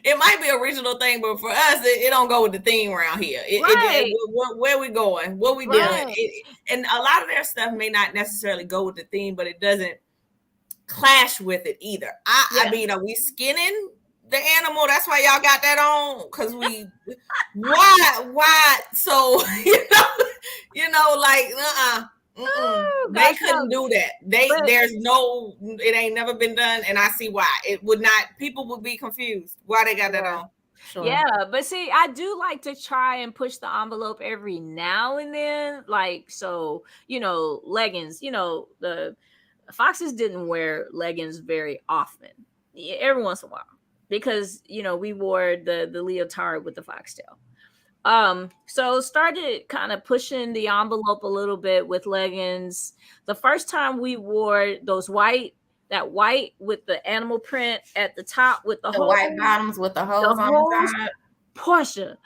it might be a regional thing, but for us, it don't go with the theme around here. Where we going? What we doing? And a lot of their stuff may not necessarily go with the theme, but it doesn't clash with it either. I mean, are we skinning the animal? That's why y'all got that on? Because why? So like they couldn't do that. It ain't never been done, and I see why. It would not. People would be confused why they got that on. Sure. Yeah, but see, I do like to try and push the envelope every now and then. Like, so leggings. The Foxes didn't wear leggings very often. Every once in a while, because we wore the leotard with the foxtail. So started kind of pushing the envelope a little bit with leggings. The first time we wore those white with the animal print at the top with the white bottoms with the holes on the side. Portia,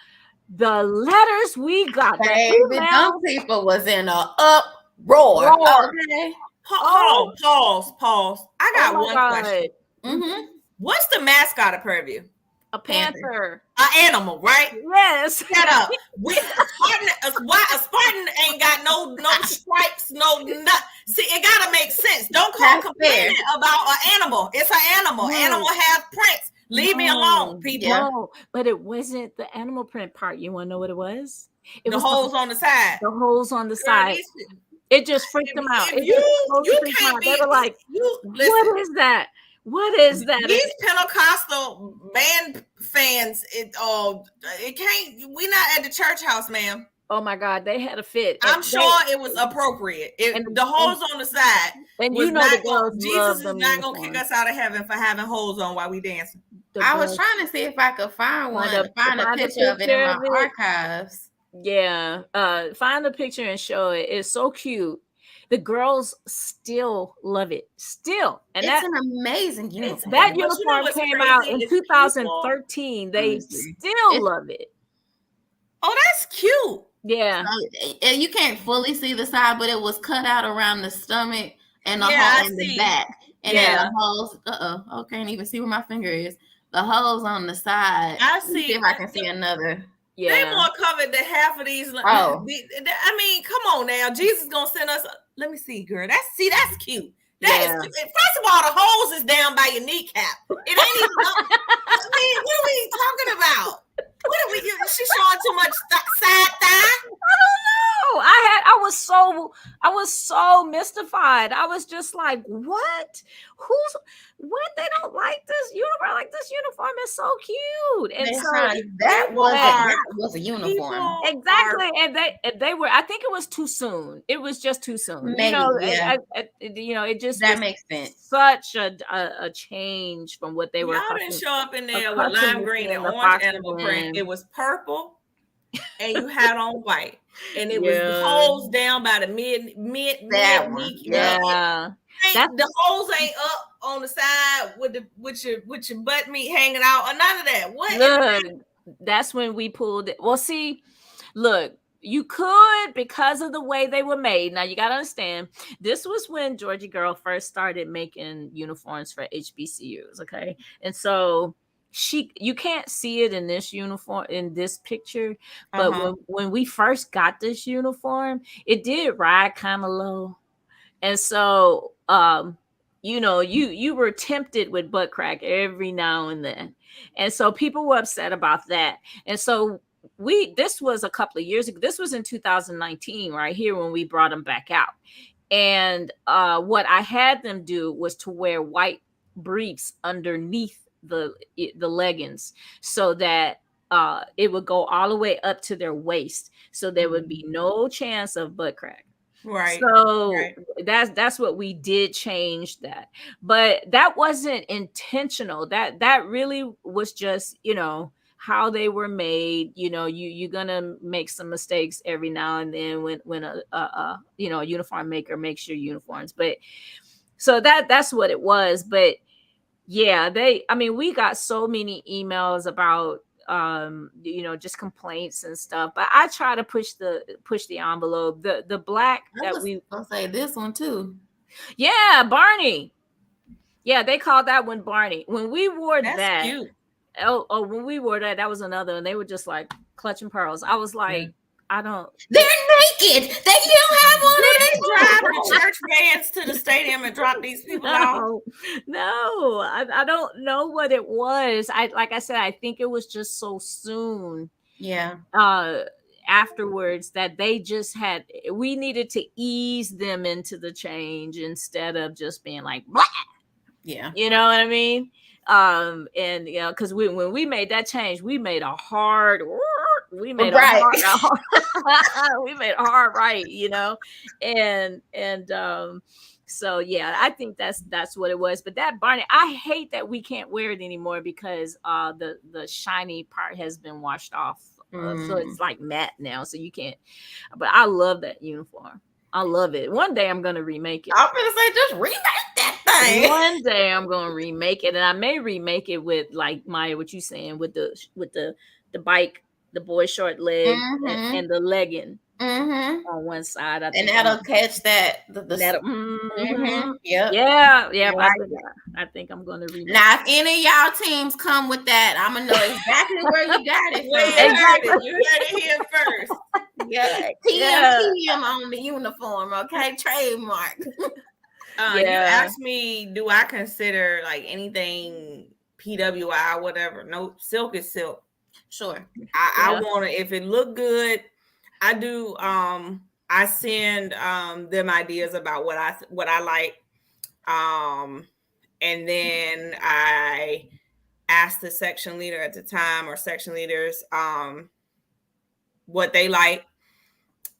the letters we got. Baby, some people was in a uproar. Okay. Pause. I got one question. Mm-hmm. What's the mascot of Prairie View? A panther. An animal, right? Yes. Shut up. A Spartan ain't got no stripes, no nut. See, it gotta make sense. Don't call complaining about an animal. It's an animal. No. Animal have prints. Leave me alone, people. No, but it wasn't the animal print part. You want to know what it was? It was holes on the side. The holes on the side. It just freaked them out. You can't be. They were like, what is that? What is that? These Pentecostal band fans, it can't. We're not at the church house, ma'am. Oh my God, they had a fit. I'm sure it was appropriate. The holes on the side, and you know, Jesus is not gonna kick us out of heaven for having holes on while we dancing. I was trying to see if I could find a picture of it in my archives. Yeah, find a picture and show it. It's so cute. The girls still love it. Still. And it's an amazing uniform. That uniform came out in 2013. They still love it. Oh, that's cute. Yeah. You can't fully see the side, but it was cut out around the stomach and the hole in the back. And then the holes. I can't even see where my finger is. The holes on the side. See if I can see another. Yeah. They more covered than half of these. I mean, come on now. Jesus gonna send us. Let me see, girl. That's cute. That is cute. First of all, the holes is down by your kneecap. It ain't even. I mean, what are we talking about? What are we? She's showing too much side thigh. I don't know. I was so mystified. I was just like, what? What? They don't like this uniform. Like, this uniform is so cute. And so that was a uniform. Exactly. And they were, I think it was too soon. It was just too soon. Maybe, it just that makes sense. Such a change from what they were. Y'all didn't show up in there with lime green and orange animal print. It was purple, and you had on white, and it was the holes down by the mid. Yeah, the holes ain't up on the side with your butt meat hanging out or none of that. What? Look, that's when we pulled it. Well, see, look. You could, because of the way they were made. Now you got to understand, this was when Georgie Girl first started making uniforms for HBCUs. Okay. And so you can't see it in this uniform, in this picture. But when we first got this uniform, it did ride kind of low. And so, you were tempted with butt crack every now and then. And so people were upset about that. And so, this was a couple of years ago. This was in 2019, right here, when we brought them back out. And what I had them do was to wear white briefs underneath the leggings, so that it would go all the way up to their waist, so there would be no chance of butt crack. Right. So that's what we did, change that. But that wasn't intentional. That really was just, how they were made. You're gonna make some mistakes every now and then when a uniform maker makes your uniforms. But so that's what it was. But yeah, we got so many emails about just complaints and stuff. But I try to push the envelope. The black I'll say this one too. Yeah, Barney. Yeah, they called that one Barney. When we wore that's cute. Oh, when we wore that was another, and they were just like clutching pearls. I was like, I don't. They're naked. You don't have one. Drive the church vans to the stadium and drop these people out. No, I don't know what it was. Like I said, I think it was just so soon. Yeah. Afterwards, that we needed to ease them into the change instead of just being like, blah. Yeah. You know what I mean? And because when we made that change, we made a hard we made right. We made a hard right, and so yeah, I think that's what it was. But that Barney, I hate that we can't wear it anymore because the shiny part has been washed off, so it's like matte now, so you can't. But I love that uniform. I love it. One day I'm gonna remake it. I'm gonna say, just remake that thing. One day I'm gonna remake it, and I may remake it with, like, Maya, what you saying, with the bike, the boy short leg, and the legging. on one side. And that'll catch that. Yeah. I think I'm going to remake. Now, if any of y'all teams come with that, I'm gonna know exactly where you got it from. You heard it here first. TM on the uniform, okay? Trademark. You asked me, do I consider like anything PWI, whatever? No, silk is silk. Sure. I want to, if it look good, I do. I send them ideas about what I like. And then I ask the section leader at the time or section leaders what they like.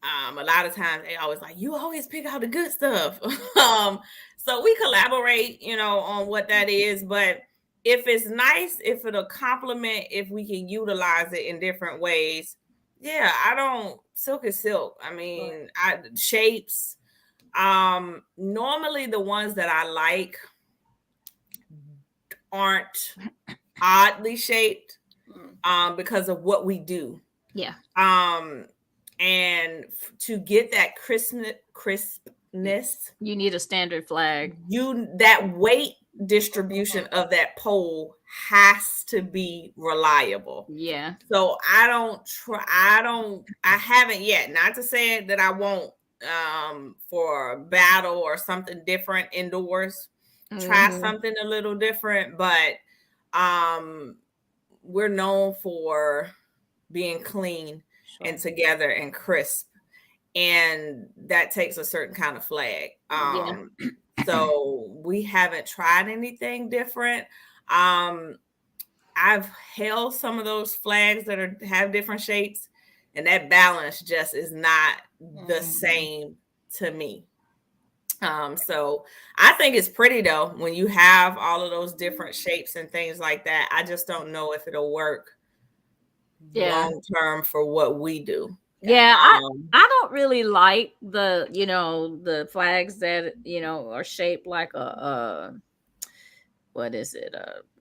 A lot of times they always like, you always pick out the good stuff. So we collaborate, on what that is. But if it's nice, if it'll complement, if we can utilize it in different ways, silk is silk. I mean, shapes. Normally the ones that I like aren't oddly shaped because of what we do. Yeah. And to get that crispness, you need a standard flag. That weight distribution of that pole has to be reliable. Yeah. So I haven't yet. Not to say that I won't for a battle or something different indoors. Try something a little different, but we're known for being clean and together and crisp, and that takes a certain kind of flag. So we haven't tried anything different. I've held some of those flags that have different shapes, and that balance just is not the same to me. So I think it's pretty though when you have all of those different shapes and things like that. I just don't know if it'll work long term for what we do. Yeah, I don't really like the flags that are shaped like a what is it?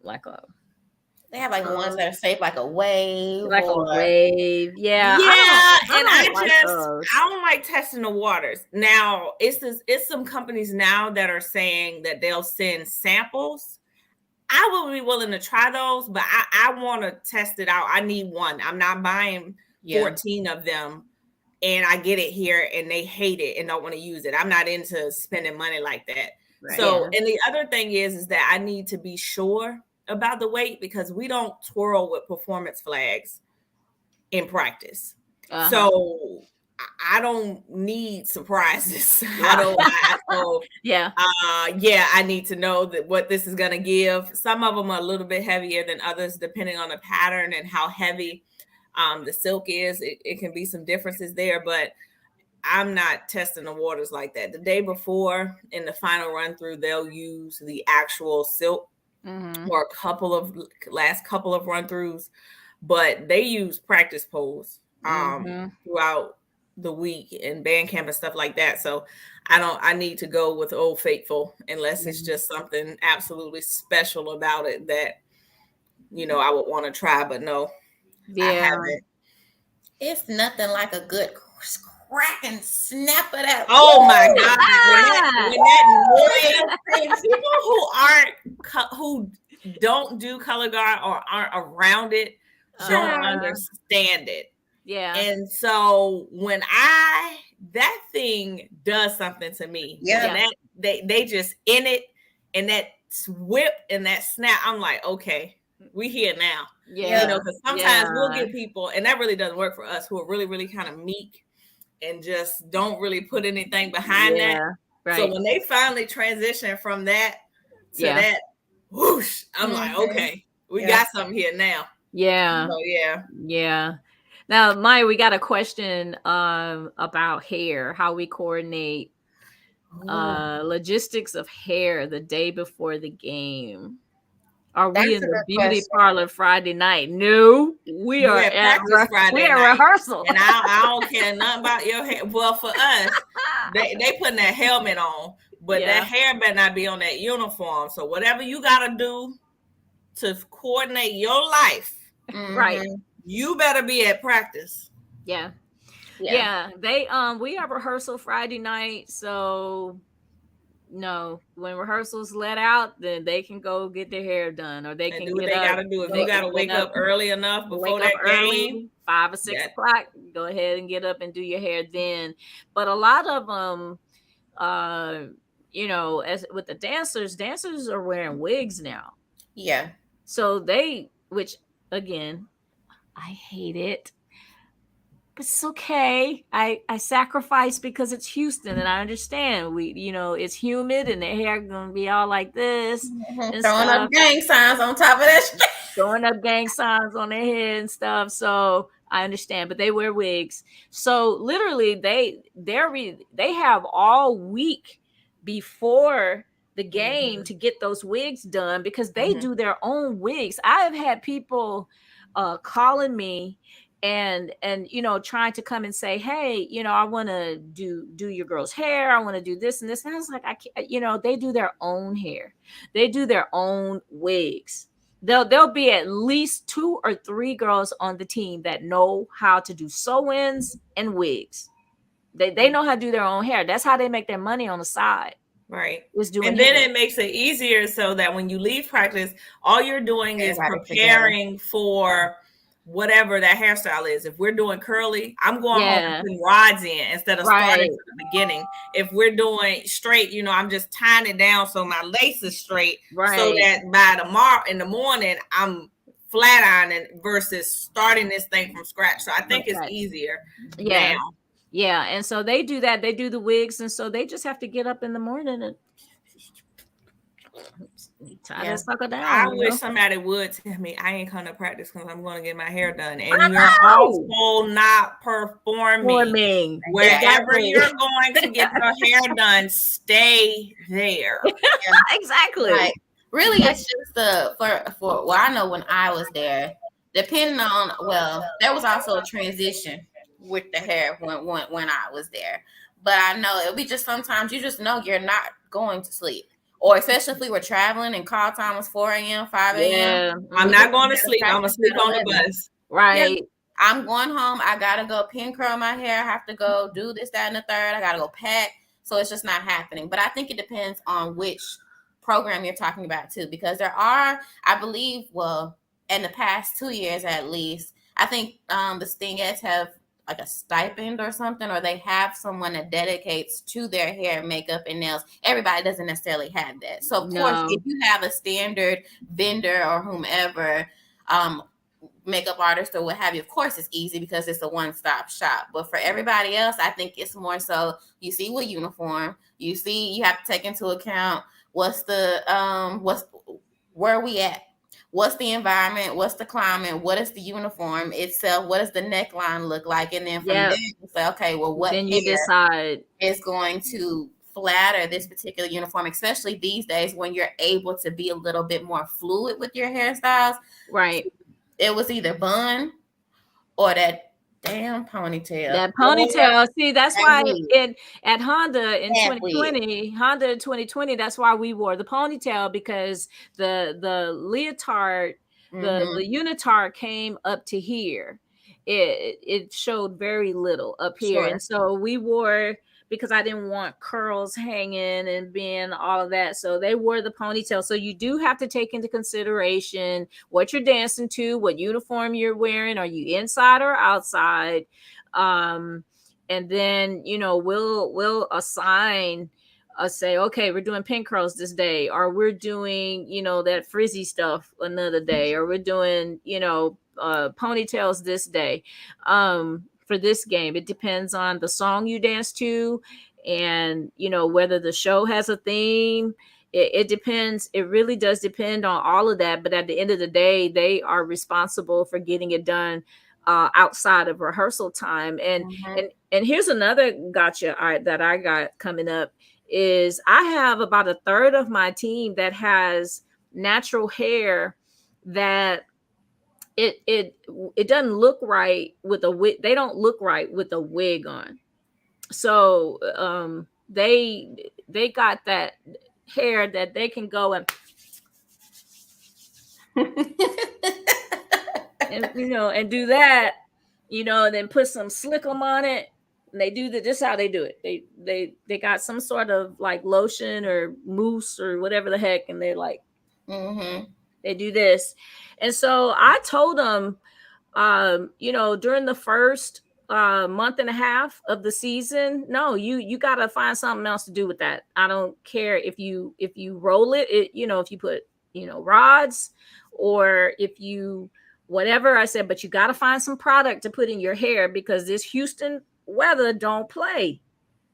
Like a They have like ones that are shaped like a wave. Like a wave. Yeah. I don't like testing the waters. Now, it's some companies now that are saying that they'll send samples. I will be willing to try those, but I want to test it out. I need one. I'm not buying 14 of them and I get it here and they hate it and don't want to use it. I'm not into spending money like that. Right. So, and the other thing is that I need to be sure about the weight because we don't twirl with performance flags in practice. So I don't need surprises. I need to know that what this is going to give. Some of them are a little bit heavier than others, depending on the pattern and how heavy the silk is. It can be some differences there, but I'm not testing the waters like that. The day before in the final run through, they'll use the actual silk or last couple of run throughs, but they use practice poles throughout the week and band camp and stuff like that. So I need to go with Old Faithful unless it's just something absolutely special about it that I would want to try, but no, I haven't. It's nothing like a good crack and snap of that. Oh my God! When that people who don't do color guard or aren't around it don't understand it. Yeah. And so when that thing does something to me. Yeah. And that they just in it and that whip and that snap, I'm like, okay, we here now. Yeah. Because sometimes we'll get people, and that really doesn't work for us, who are really, really kind of meek and just don't really put anything behind that. Right. So when they finally transition from that to that whoosh, I'm like, okay, we got something here now. Yeah. So, yeah. Now, Maya, we got a question about hair, how we coordinate logistics of hair the day before the game. Are we in the beauty parlor Friday night? No, we are at rehearsal. And I don't care nothing about your hair. Well, for us, they putting that helmet on, but that hair better not be on that uniform. So whatever you got to do to coordinate your life, right? You better be at practice. Yeah. Yeah, they we have rehearsal Friday night, so no, when rehearsals let out, then they can go get their hair done, or they And can do what get they up. gotta do. If you Go gotta get wake up, up early enough before wake up that game, early, 5 or 6 o'clock. Go ahead and get up and do your hair then. But a lot of them, as with the dancers are wearing wigs now. Yeah. So which again, I hate it. But it's okay. I sacrifice because it's Houston, and I understand it's humid and their hair gonna be all like this and Throwing stuff. up gang signs on top of that shit. Throwing up gang signs on their head and stuff. So I understand, but they wear wigs. So literally, they have all week before the game to get those wigs done because they do their own wigs. I have had people calling me and trying to come and say, hey, I want to do your girl's hair, I want to do this and this, and I was like, I can't. They do their own hair, they do their own wigs. There'll be at least 2 or 3 girls on the team that know how to do sew-ins and wigs. They know how to do their own hair. That's how they make their money on the side. right? And then it makes it easier so that when you leave practice, all you're doing is preparing for whatever that hairstyle is. If we're doing curly, I'm going home and putting rods in instead of starting from the beginning. If we're doing straight, I'm just tying it down so my lace is straight, so that by tomorrow in the morning I'm flat ironing versus starting this thing from scratch. So I think it's easier now. Yeah, and so they do that. They do the wigs, and so they just have to get up in the morning and tie that sucker down. I wish somebody would tell me I ain't coming to practice because I'm going to get my hair done. And you're also not performing. Wherever you're going to get your hair done, stay there. Exactly. Right. Really, it's just well, I know when I was there, depending on, there was also a transition with the hair when I was there. But I know it'll be just sometimes you just know you're not going to sleep. Or especially if we were traveling and call time was 4 a.m., 5 a.m. Yeah. I'm not going to sleep. I'm going to sleep on the bus. Right. Yeah. I'm going home. I got to go pin curl my hair. I have to go do this, that, and the third. I got to go pack. So it's just not happening. But I think it depends on which program you're talking about too, because there are, I believe, in the past 2 years at least, I think the Stingettes have like a stipend or something, or they have someone that dedicates to their hair, makeup, and nails. Everybody doesn't necessarily have that. So of course, if you have a standard vendor or whomever, makeup artist or what have you, of course it's easy because it's a one-stop shop. But for everybody else, I think it's more so you see what uniform, you have to take into account where are we at? What's the environment? What's the climate? What is the uniform itself? What does the neckline look like? And then from there, you say, okay, well, what then you decide is going to flatter this particular uniform, especially these days when you're able to be a little bit more fluid with your hairstyles. Right. It was either bun or that damn ponytail. That ponytail. See, that's why at Honda in 2020, that's why we wore the ponytail, because the leotard, the unitard came up to here. It showed very little up here. And so we wore, because I didn't want curls hanging and being all of that. So they wore the ponytail. So you do have to take into consideration what you're dancing to, what uniform you're wearing. Are you inside or outside? And then, we'll assign say, okay, we're doing pin curls this day, or we're doing, that frizzy stuff another day, or we're doing, ponytails this day. For this game, it depends on the song you dance to, and whether the show has a theme. It depends. It really does depend on all of that. But at the end of the day, they are responsible for getting it done outside of rehearsal time. And here's another gotcha that I got coming up is I have about a third of my team that has natural hair that it doesn't look right with a wig. They don't look right with a wig on. So they got that hair that they can go and and do that and then put some slickum on it. And they do that. This is how they do it. They got some sort of like lotion or mousse or whatever the heck, and they're like, they do this. And so I told them, during the first month and a half of the season, no, you got to find something else to do with that. I don't care if you roll it, if you put rods, or if you whatever. I said, but you got to find some product to put in your hair, because this Houston weather don't play.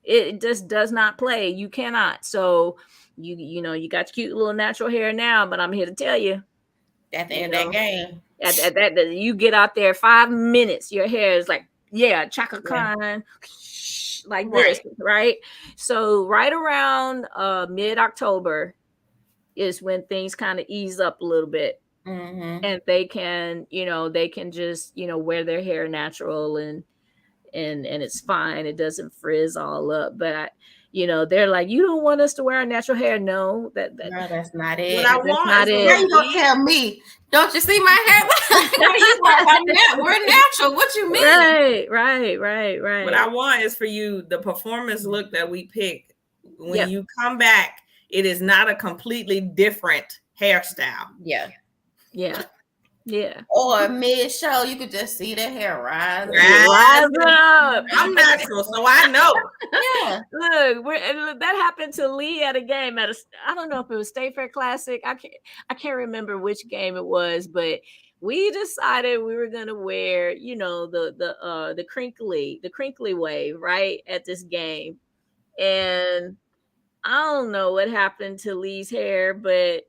It just does not play. You cannot. So you got your cute little natural hair now, but I'm here to tell you, at the end of that game, at that you get out there 5 minutes, your hair is like, Chaka Khan, like this, right? So right around mid-October is when things kind of ease up a little bit, and they can just wear their hair natural, and it's fine. It doesn't frizz all up. But they're like, you don't want us to wear our natural hair. No, that's not it. What I want not it. Now you gonna tell me? Don't you see my hair? We're natural. What you mean? Right. What I want is for you, the performance look that we pick. When you come back, it is not a completely different hairstyle. Yeah. Or mid-show, you could just see the hair rise up. I'm natural, so I know. Yeah. Look, that happened to Lee at a game I don't know if it was State Fair Classic. I can't remember which game it was, but we decided we were gonna wear, the crinkly wave, right, at this game. And I don't know what happened to Lee's hair, but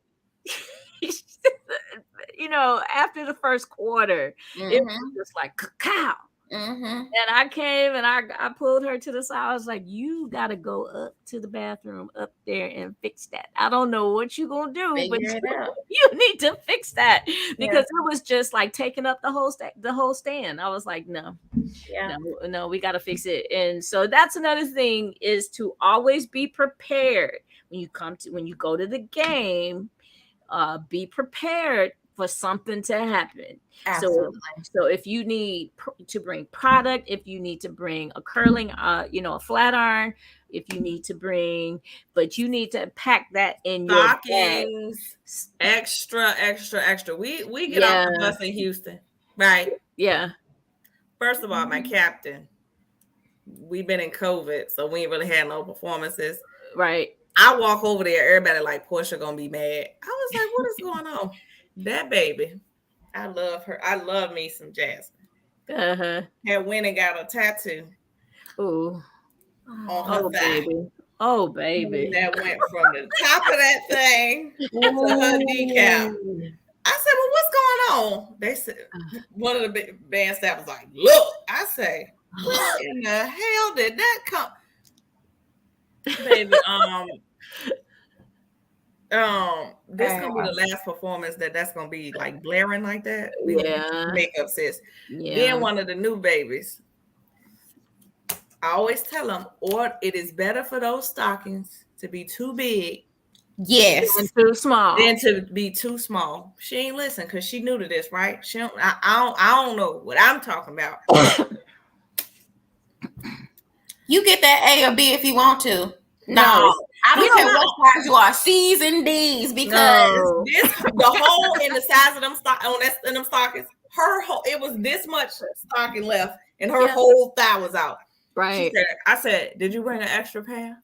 after the first quarter, it was just like cacao. And I came and I pulled her to the side. I was like, you got to go up to the bathroom up there and fix that. I don't know what you're going to do, but you need to fix that, because it was just like taking up the whole stand. I was like, no, we got to fix it. And so that's another thing, is to always be prepared when you go to the game. Be prepared for something to happen. Absolutely. So if you need to bring product, if you need to bring a curling, a flat iron, if you need to bring, but you need to pack that in stockings, extra. We get off the bus in Houston, right? Yeah. First of all, my captain, we've been in COVID, so we ain't really had no performances. Right. I walk over there, everybody like, Portia gonna be mad. I was like, what is going on? That baby, I love her. I love me some Jasmine. Had went and got a tattoo. Ooh. On her thigh. Baby. Oh, baby. That went from the top of that thing to her kneecap. I said, well, what's going on? They said, one of the band staff was like, look. I say, what in the hell did that come? Baby, this gonna be the last performance that's gonna be like blaring like that. Makeup sis. Then one of the new babies, I always tell them, or it is better for those stockings to be too big, than too small, than to be too small. She ain't listen, because she new to this, right? She don't. I don't know what I'm talking about. You get that A or B if you want to. No. I don't care what size you are, C's and D's, because the hole in the size of them stockings, it was this much stocking left, and her whole thigh was out. Right. I said, did you bring an extra pair?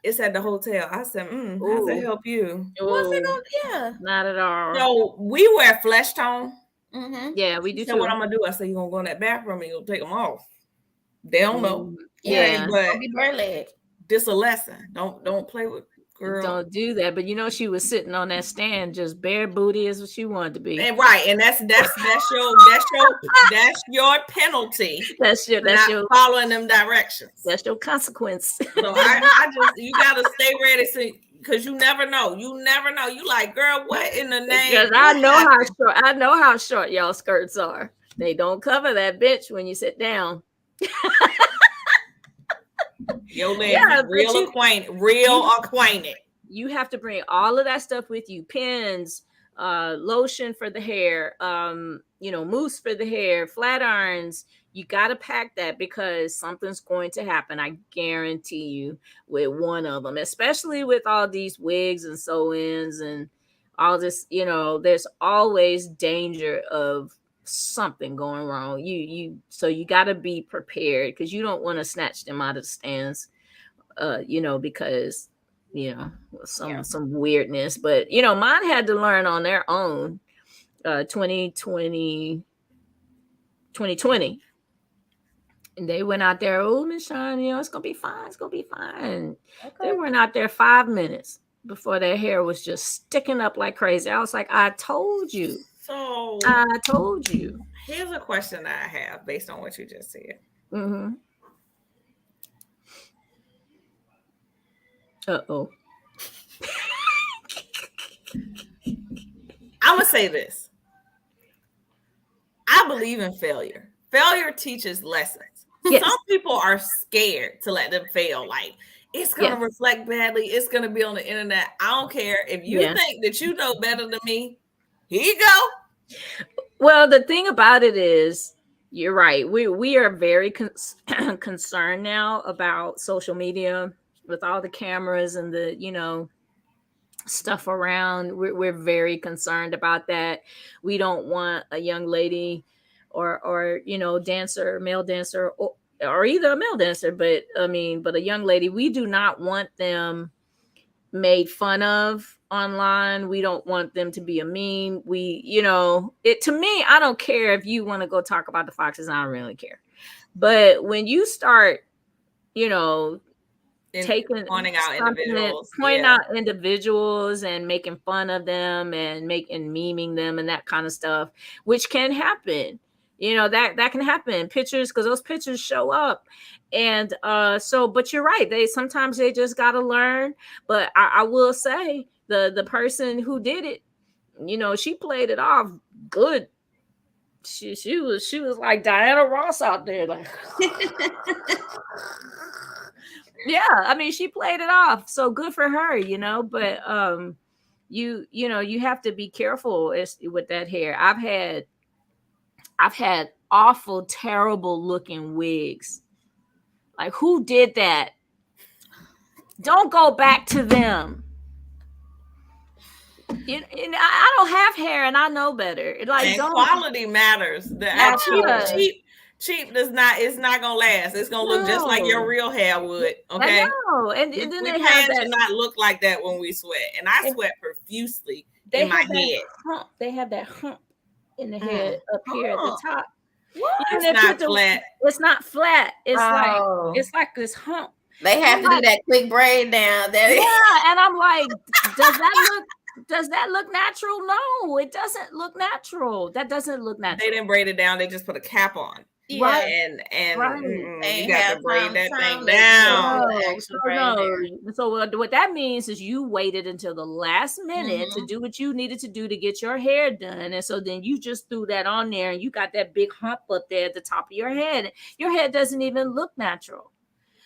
It's at the hotel. I said, I said, help you. Not at all. So we wear flesh tone. Yeah, we do. So what I'm gonna do? I said, you're gonna go in that bathroom and you'll take them off. They don't know. But be bare leg. This a lesson. Don't play with girl. Don't do that. But she was sitting on that stand just bare booty as what she wanted to be. And and that's your penalty. That's your following them directions. That's your consequence. So I just, you gotta stay ready, because you never know. You like, girl, what in the name? Because I know how short y'all skirts are. They don't cover that bitch when you sit down. Your legs real acquainted. You have to bring all of that stuff with you: pins, lotion for the hair, mousse for the hair, flat irons. You got to pack that because something's going to happen. I guarantee you with one of them, especially with all these wigs and sew-ins and all this, there's always danger of something going wrong. So you got to be prepared because you don't want to snatch them out of the stands, because some weirdness. But mine had to learn on their own. 2020, and they went out there. Oh, Miss Sean, it's gonna be fine. It's gonna be fine. Okay. They went out there 5 minutes before their hair was just sticking up like crazy. I was like, I told you. So I told you. Here's a question that I have based on what you just said. Mm-hmm. Uh-oh. I'm gonna say this. I believe in failure. Failure teaches lessons. Yes. Some people are scared to let them fail. Like, it's going to reflect badly. It's going to be on the internet. I don't care. If you think that you know better than me, here you go. Well, the thing about it is, you're right. We are very concerned now about social media with all the cameras and the, stuff around. We're very concerned about that. We don't want a young lady or dancer, male dancer, or either a male dancer, but a young lady, we do not want them made fun of online. We don't want them to be a meme. To me, I don't care if you want to go talk about the Foxes. I don't really care. But when you start, pointing out individuals and making fun of them and memeing them and that kind of stuff, which can happen. That can happen. Pictures, because those pictures show up. And but you're right. Sometimes they just gotta learn. But I will say the person who did it, she played it off good. She was like Diana Ross out there, like yeah, she played it off. So good for her, but you have to be careful with that hair. I've had awful, terrible looking wigs. Like, who did that? Don't go back to them. I don't have hair and I know better. Quality matters. Cheap does not. It's not gonna last. It's gonna look just like your real hair would. Okay. I know. And then we should not look like that when we sweat. And I sweat profusely in my head. They have that hump in the head up here at the top. It's not flat. It's not flat. It's like this hump. They have to do that quick braid down there. Yeah, and I'm like, does that look natural? No, it doesn't look natural. That doesn't look natural. They didn't braid it down. They just put a cap on. Yeah. Right. And you got to braid that thing down. So what that means is you waited until the last minute to do what you needed to do to get your hair done. And so then you just threw that on there and you got that big hump up there at the top of your head. Your head doesn't even look natural.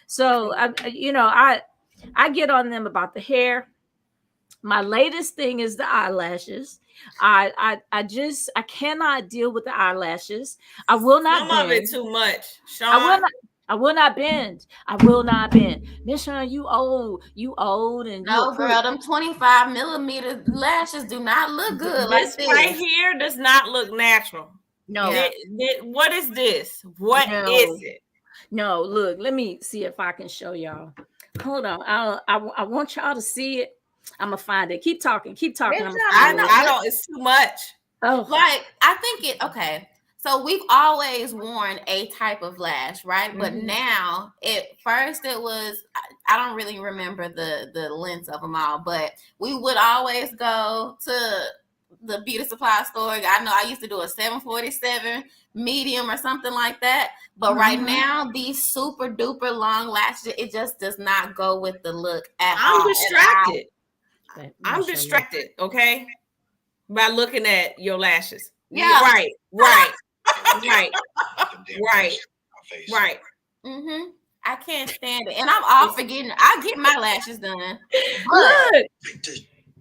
So, I get on them about the hair. My latest thing is the eyelashes. I cannot deal with the eyelashes. I will not. Some of it too much, Sean. I will not bend. I will not bend. Miss Sean, you old, and no, girl, them 25 millimeter lashes do not look good. This right here does not look natural. No. What is this? What is it? No, look. Let me see if I can show y'all. Hold on. I want y'all to see it. I'm gonna find it. Keep talking. I don't. It's too much. Oh, like I think okay. So we've always worn a type of lash, right? Mm-hmm. But now, first it was. I don't really remember the lengths of them all, but we would always go to the beauty supply store. I know I used to do a 747 medium or something like that. But right now, these super duper long lashes, it just does not go with the look at all. I'm distracted. I'm distracted, okay, by looking at your lashes. Yeah. Right. Mm-hmm. I can't stand it. And I'm all forgetting. I get my lashes done. Look.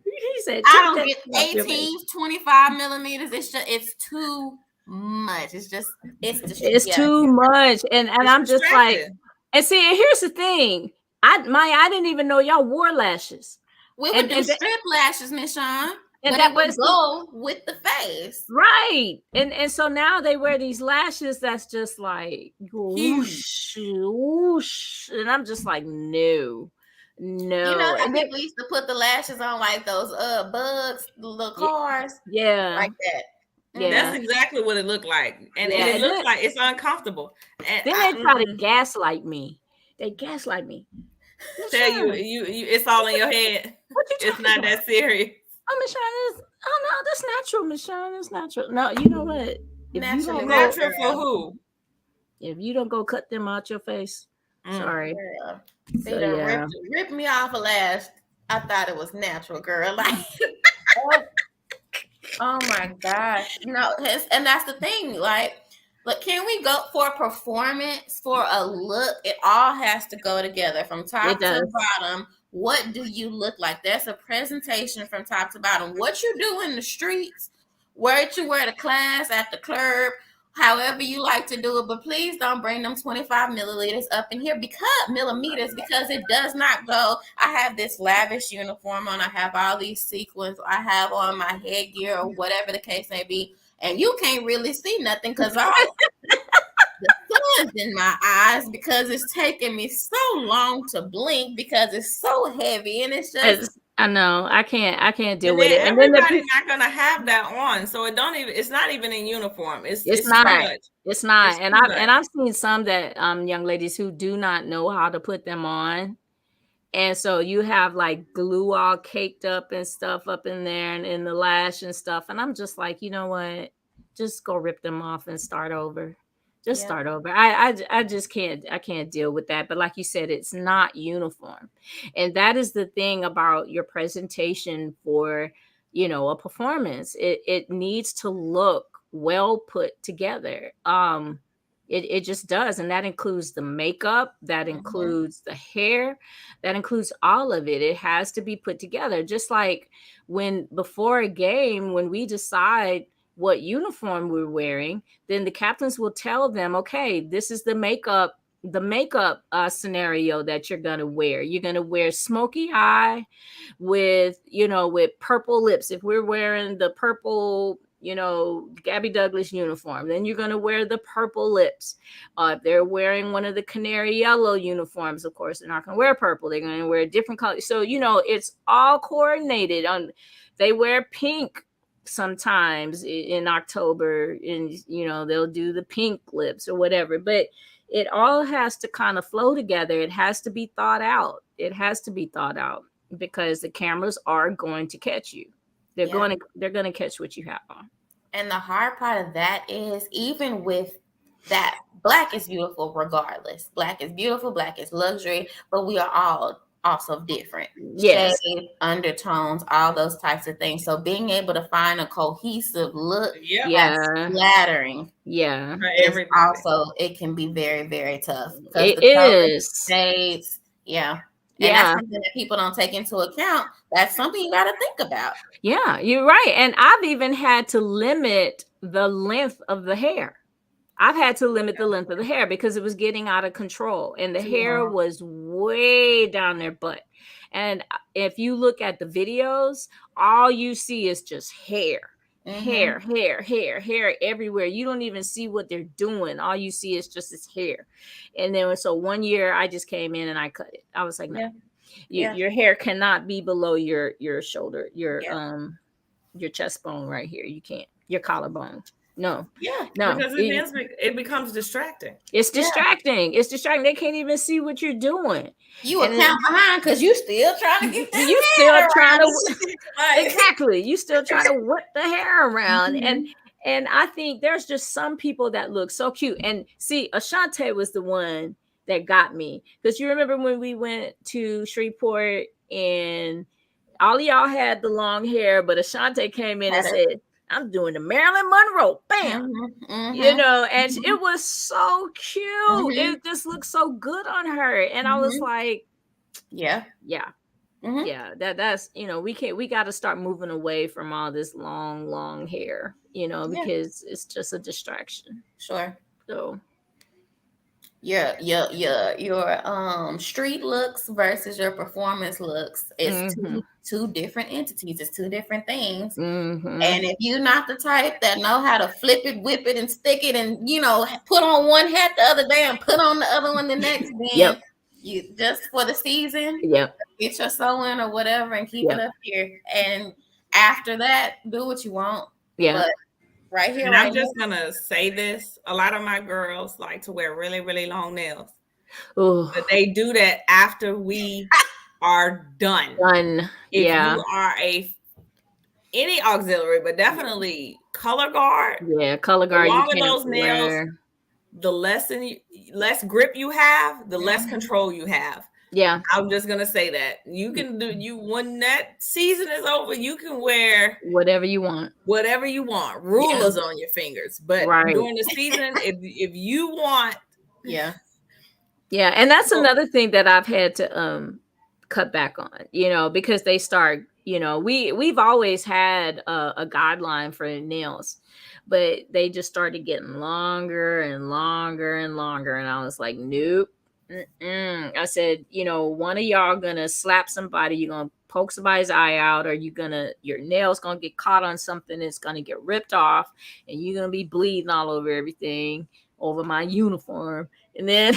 He said, I don't get 18, 25 millimeters. It's too much. It's too much. And I'm just like, and see, here's the thing. I didn't even know y'all wore lashes. We would do strip lashes, Miss Shawn. And but that would go with the face. Right. And so now they wear these lashes that's just like whoosh, whoosh. And I'm just like, no. You know how people used to put the lashes on like those bugs, the little cars? Yeah. Like that. Yeah. That's exactly what it looked like. And it looks like it's uncomfortable. And then they try to gaslight me. They gaslight me. Tell you it's all in your head. It's not that serious. Oh, Miss Shawn, no, that's natural, Miss Shawn. It's natural. No, you know what? Natural for who? If you don't go cut them out your face, sorry. Yeah. So, ripped me off a lash. I thought it was natural, girl. Like, oh my gosh. No, and that's the thing. Like, but can we go for a performance, for a look? It all has to go together from top to bottom. What do you look like? That's a presentation from top to bottom. What you do in the streets, where you wear to class, at the club, however you like to do it. But please don't bring them 25 milliliters up in here because it does not go. I have this lavish uniform on. I have all these sequins. I have on my headgear or whatever the case may be. And you can't really see nothing because the sun's in my eyes because it's taking me so long to blink because it's so heavy and it's just. I know I can't deal with it. And everybody's not gonna have that on, so it's not even in uniform. It's not. Too much. It's not. And I've seen some that young ladies who do not know how to put them on. And so you have like glue all caked up and stuff up in there and in the lash and stuff. And I'm just like, you know what? Just go rip them off and start over. Start over. I just can't deal with that. But like you said, it's not uniform. And that is the thing about your presentation for, a performance. It needs to look well put together. It just does. And that includes the makeup, that includes the hair, that includes all of it. It has to be put together. Just like before a game, when we decide what uniform we're wearing, then the captains will tell them, okay, this is the makeup scenario that you're going to wear. You're going to wear smoky eye with purple lips. If we're wearing the purple, Gabby Douglas uniform, then you're going to wear the purple lips. If they're wearing one of the canary yellow uniforms, of course, they're not going to wear purple. They're going to wear a different color. So, it's all coordinated. They wear pink sometimes in October, and they'll do the pink lips or whatever, but it all has to kind of flow together. It has to be thought out. Because the cameras are going to catch you. They're going to catch what you have on. And the hard part of that is, even with that, black is beautiful regardless. Black is beautiful, black is luxury, but we are all also different. Yes. Shades, undertones, all those types of things. So being able to find a cohesive look that's flattering. Yeah. Also, it can be very, very tough. It is. Shades. Yeah. And that's something that people don't take into account. That's something you got to think about. Yeah, you're right. And I've even had to limit the length of the hair. Because it was getting out of control and the hair was way down their butt. And if you look at the videos, all you see is just hair. Hair everywhere. You don't even see what they're doing. All you see is just this hair. And then so one year I just came in and I cut it. I was like, no, your hair cannot be below your shoulder, your chest bone right here. You can't. Your collarbone. No. Yeah. No. Because it becomes distracting. It's distracting. It's distracting. They can't even see what you're doing. You account behind because you still trying to get that you still trying to exactly. You still trying to whip the hair around. And I think there's just some people that look so cute. And see, Ashante was the one that got me. Because you remember when we went to Shreveport and all of y'all had the long hair, but Ashante came in and said, I'm doing the Marilyn Monroe, bam, and it was so cute. It just looked so good on her. And I was like, yeah. Mm-hmm. Yeah, that's we got to start moving away from all this long hair, because it's just a distraction. Sure. So your street looks versus your performance looks is two different entities. It's two different things. And if you're not the type that know how to flip it, whip it, and stick it, and put on one hat the other day and put on the other one the next, then you just for the season, get your sewing or whatever and keep it up here. And after that, do what you want. But right here, and I'm just gonna say this: a lot of my girls like to wear really, really long nails. But they do that after we are done. If you are any auxiliary, but definitely color guard. Yeah, color guard. The longer those nails, the less grip you have, the less control you have. Yeah, I'm just gonna say that you can do when that season is over, you can wear whatever you want, rulers on your fingers. But during the season, if you want, and that's another thing that I've had to cut back on, because they start, we've always had a guideline for nails, but they just started getting longer and longer and longer, and I was like, nope. I said, one of y'all gonna slap somebody, you're gonna poke somebody's eye out, or your nails gonna get caught on something, it's gonna get ripped off, and you're gonna be bleeding all over everything, over my uniform, and then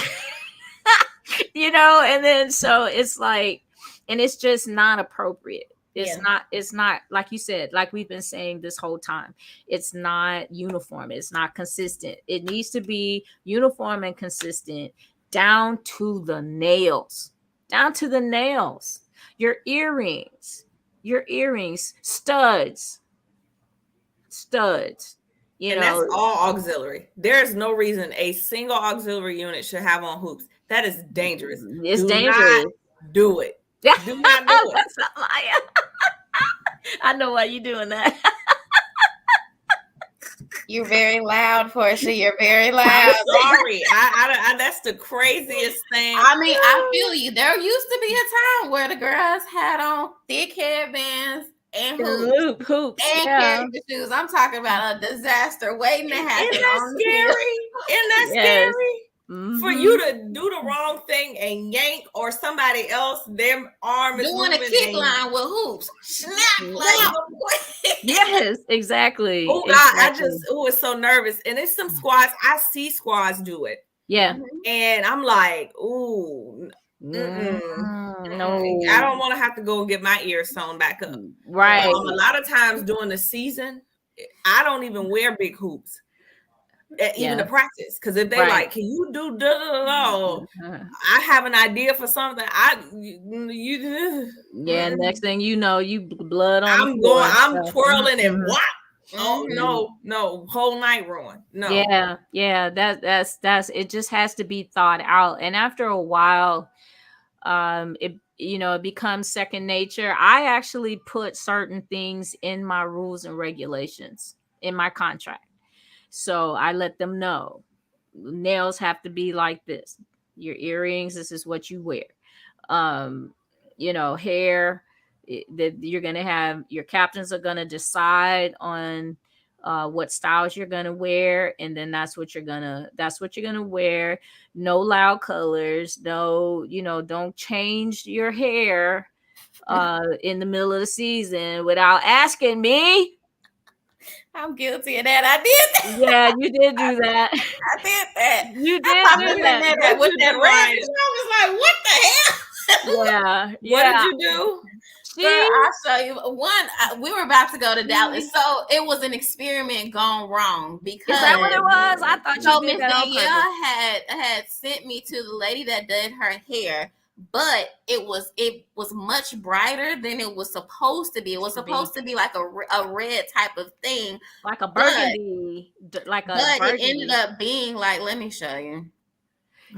and then so it's like, and it's just not appropriate. It's not like you said, like we've been saying this whole time, it's not uniform, it's not consistent. It needs to be uniform and consistent down to the nails. Your earrings, studs. And that's all auxiliary. There's no reason a single auxiliary unit should have on hoops. That is dangerous. It's dangerous. Not do it. Do not do it. I know why you're doing that. You're very loud, Portia. You're very loud. I'm sorry. I that's the craziest thing. I mean, I feel you. There used to be a time where the girls had on thick headbands and hoops and character shoes. I'm talking about a disaster waiting to happen. Isn't that scary? Isn't that scary? For you to do the wrong thing and yank, or somebody else, their arm is doing a kick line with hoops. Snap like yes, exactly. Oh, exactly. I was so nervous. And it's some squads. I see squads do it. Yeah. And I'm like, ooh. No, I don't want to have to go and get my ears sewn back up. Right. A lot of times during the season, I don't even wear big hoops. Even to practice, because if they like, can you do I have an idea for something. Next thing you know, you blood on. I'm twirling and what? Oh no, whole night ruined. No. Yeah. That's it. Just has to be thought out, and after a while, it becomes second nature. I actually put certain things in my rules and regulations in my contract. So I let them know nails have to be like this. Your earrings, this is what you wear. Hair that you're going to have, your captains are going to decide on what styles you're going to wear. And then that's what you're going to wear. No loud colors. No, don't change your hair in the middle of the season without asking me. I'm guilty of that. I did that. Yeah, you did do that. I did that. You did do that. With that red. I was like, what the hell? Yeah. What did you do? Girl, I'll show you. One, we were about to go to Dallas. So it was an experiment gone wrong. Because is that what it was? I thought you did that on purpose. had sent me to the lady that did her hair. But it was much brighter than it was supposed to be. It was supposed to be like a red type of thing, like a burgundy, it ended up being like, let me show you.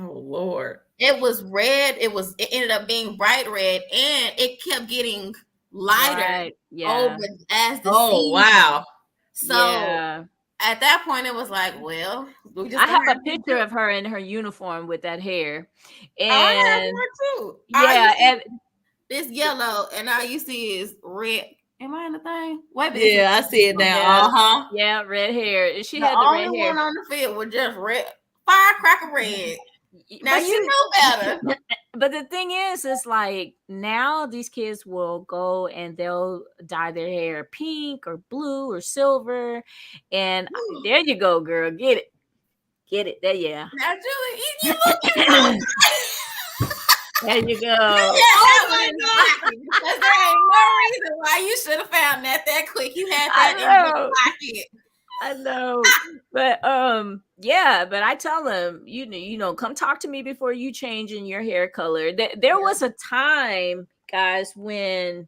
Oh Lord! It was red. It ended up being bright red, and it kept getting lighter over as the season. Wow! So. At that point, it was like, well, I have a picture of her in her uniform with that hair, and I have one too. Yeah, this yellow, and all you see is red. Am I in the thing? Wait, yeah, I see it now. Yeah, red hair. She the had the only red hair. one on the field was just red, firecracker red. Now you know better. But the thing is, it's like now these kids will go and they'll dye their hair pink or blue or silver, and there you go, girl, get it. There, yeah. Now, Julie, you looking. There you go. Oh my God. Because there ain't no reason why you should have found that quick. You had that in your pocket. I know, but yeah, but I tell them, you know, come talk to me before you change in your hair color. There was a time, guys, when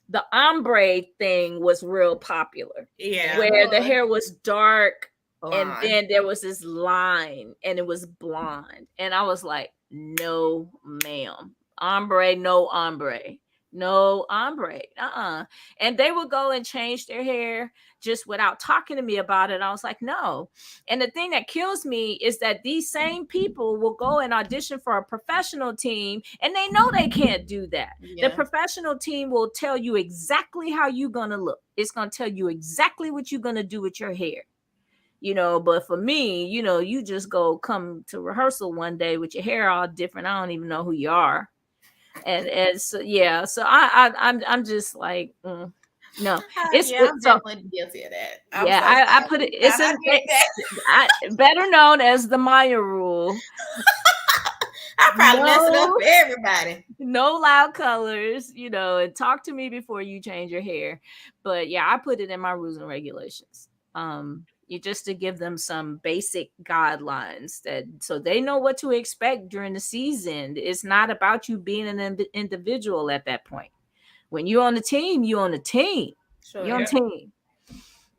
the ombre thing was real popular. Yeah, where the hair was dark, and then there was this line, and it was blonde, and I was like, no, ma'am, ombre, no ombre. No ombre. And they would go and change their hair just without talking to me about it. I was like, no. And the thing that kills me is that these same people will go and audition for a professional team, and they know they can't do that. The professional team will tell you exactly how you're going to look. It's going to tell you exactly what you're going to do with your hair. You know, but for me, you know, you just come to rehearsal one day with your hair all different. I don't even know who you are. And so yeah, so I'm just like, no, it's I'm definitely guilty of that. I put it. It's better known as the Maya rule. I probably mess it up for everybody. No loud colors, you know, and talk to me before you change your hair. But yeah, I put it in my rules and regulations. You just to give them some basic guidelines so they know what to expect during the season. It's not about you being an individual at that point. When you're on the team, you're on the team. Sure, you're on the team.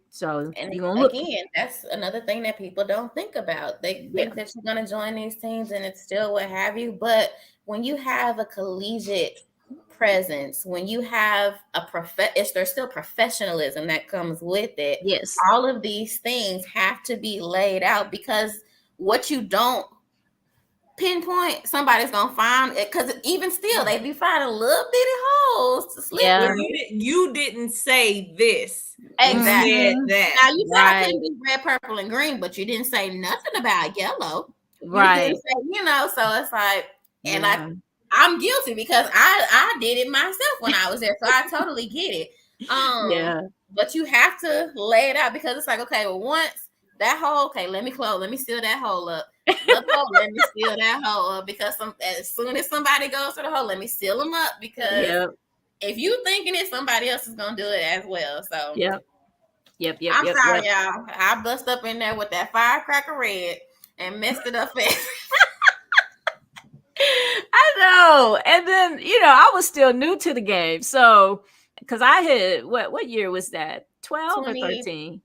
So you're gonna look. Again, that's another thing that people don't think about. They think that you're gonna join these teams and it's still what have you. But when you have a collegiate presence, when you have there's still professionalism that comes with it. Yes, all of these things have to be laid out, because what you don't pinpoint, somebody's gonna find it. Because even still, they be finding little bitty holes to slip. Yeah, you didn't say this. Exactly. You said that. Now you said I couldn't be red, purple, and green, but you didn't say nothing about yellow. Right. You didn't say, you know, so it's like, and I'm guilty because I did it myself when I was there. So I totally get it. But you have to lay it out, because it's like, okay, well, once that hole, okay, let me seal that hole up. Let me seal that hole up, because as soon as somebody goes to the hole, let me seal them up, because if you thinking it, somebody else is gonna do it as well. So Yep. I'm sorry, y'all. I bust up in there with that firecracker red and messed it up. I know. And then, you know, I was still new to the game. So, because I had, what year was that? 12 or 13?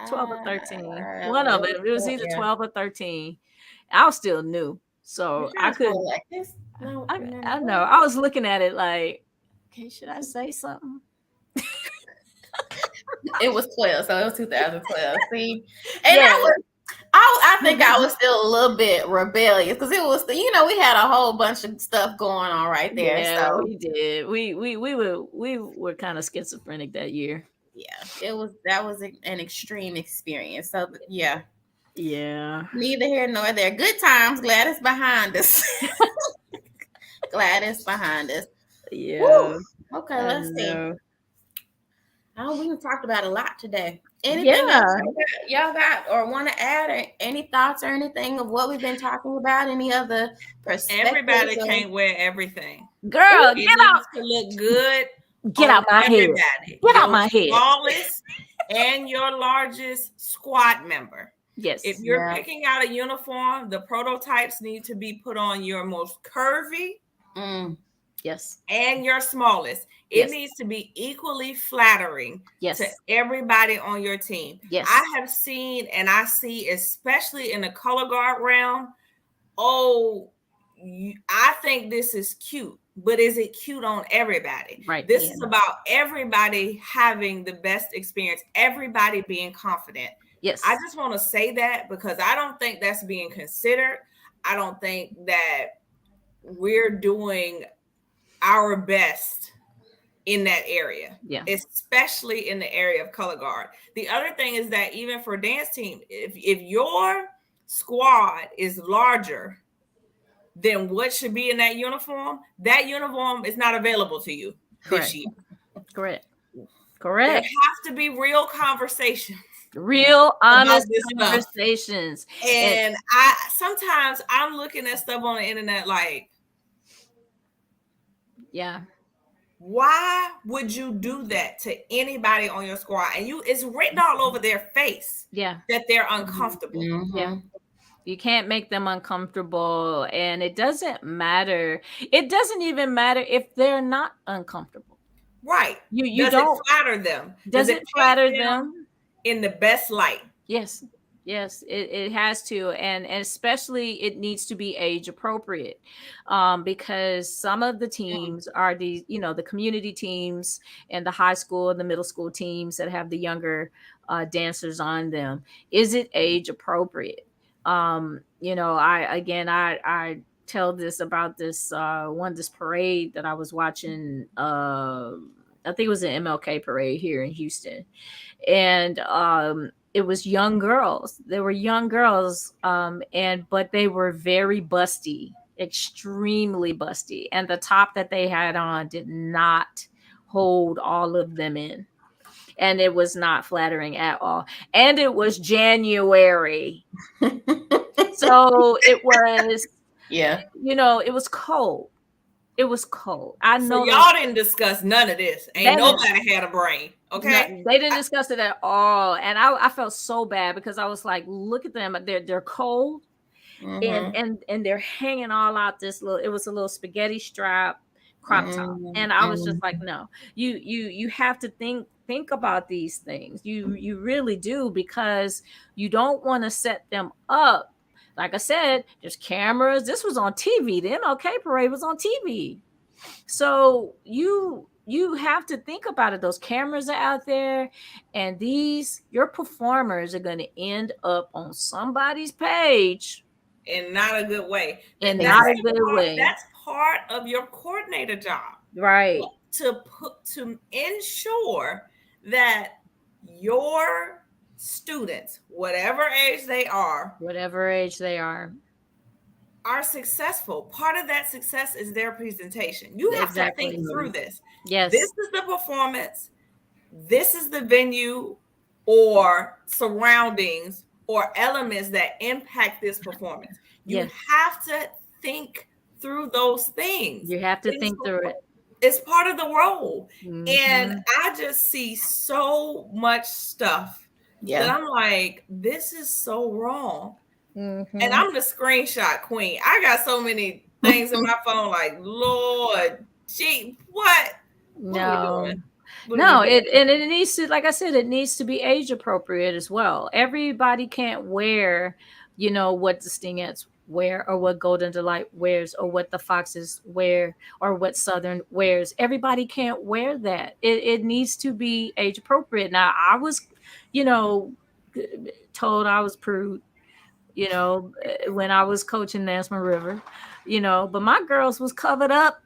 12 or 13. One of it. It was either 12 or 13. I was still new. So I couldn't. Like this? No, I know. I was looking at it like, okay, should I say something? It was 12, so it was 2012. See? And I think I was still a little bit rebellious, because it was, you know, we had a whole bunch of stuff going on right there. Yeah, so we did. We were kind of schizophrenic that year. Yeah, that was an extreme experience. So yeah. Neither here nor there. Good times. Glad it's behind us. Glad it's behind us. Yeah. Woo. Okay, let's see. We talked about a lot today. Anything else y'all got or want to add, or any thoughts or anything of what we've been talking about? Any other perspectives? Everybody can't wear everything. Girl, get out to look good. Get out my head. Get out my head. Smallest and your largest squad member. Yes. If you're picking out a uniform, the prototypes need to be put on your most curvy. Yes. And your smallest. It needs to be equally flattering to everybody on your team. Yes. I have seen, and I see, especially in the color guard realm, I think this is cute, but is it cute on everybody? Right. This is about everybody having the best experience, everybody being confident. Yes. I just want to say that, because I don't think that's being considered. I don't think that we're doing our best in that area, Yeah, especially in the area of color guard. The other thing is that even for dance team, if your squad is larger than what should be in that uniform is not available to you this correct, year. correct, There correct. have to be real conversations Real about honest this stuff. conversations. And I sometimes I'm looking at stuff on the internet like, yeah, why would you do that to anybody on your squad? And it's written all over their face yeah, that they're uncomfortable. yeah. You can't make them uncomfortable, and it doesn't matter. It doesn't even matter if they're not uncomfortable. Right. You Does don't. it flatter them? Does it flatter them? In the best light? Yes. Yes, it has to, and especially it needs to be age appropriate, because some of the teams are the the community teams and the high school and the middle school teams that have the younger dancers on them. Is it age appropriate? I tell this about this parade that I was watching. I think it was an MLK parade here in Houston, and it was young girls. They were young girls, but they were very busty, extremely busty, and the top that they had on did not hold all of them in, and it was not flattering at all. And it was January, so it was, it was cold. It was cold. I know. So y'all didn't discuss none of this. Ain't nobody had a brain. Okay. No, they didn't discuss it at all. And I felt so bad because I was like, look at them. They're cold. And they're hanging all out this little, it was a little spaghetti strap crop top. And I was just like, no, you have to think about these things. You really do, because you don't want to set them up. Like I said, there's cameras. This was on TV. The MLK parade was on TV. So you have to think about it. Those cameras are out there, and your performers are going to end up on somebody's page in not a good way. That's part of your coordinator job, right? To ensure that your students, whatever age they are, are successful. Part of that success is their presentation. You have to think through this. Yes. This is the performance. This is the venue or surroundings or elements that impact this performance. You have to think through those things. You have to think through it. It's part of the role. And I just see so much stuff that I'm like, this is so wrong. And I'm the screenshot queen. I got so many things in my phone like, Lord, gee, what? What are we doing? It needs to, like I said, it needs to be age appropriate as well. Everybody can't wear, what the Stingettes wear, or what Golden Delight wears, or what the Foxes wear, or what Southern wears. Everybody can't wear that. It needs to be age appropriate. Now, I was, told I was prude, when I was coaching Nansman River, but my girls was covered up.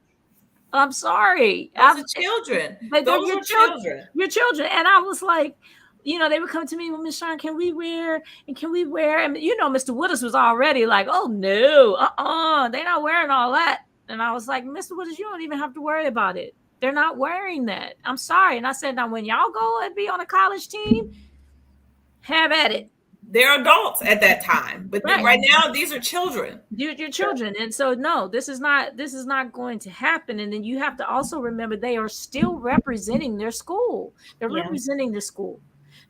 I'm sorry. Those are children. Those are children. Your children. And I was like, they would come to me, well, Miss Shawn, can we wear? And Mr. Wooders was already like, oh no, they're not wearing all that. And I was like, Mr. Wooders, you don't even have to worry about it. They're not wearing that. I'm sorry. And I said, now when y'all go and be on a college team, have at it. They're adults at that time, but right now these are children. Your children, and so no, this is not going to happen. And then you have to also remember they are still representing their school. They're representing the school.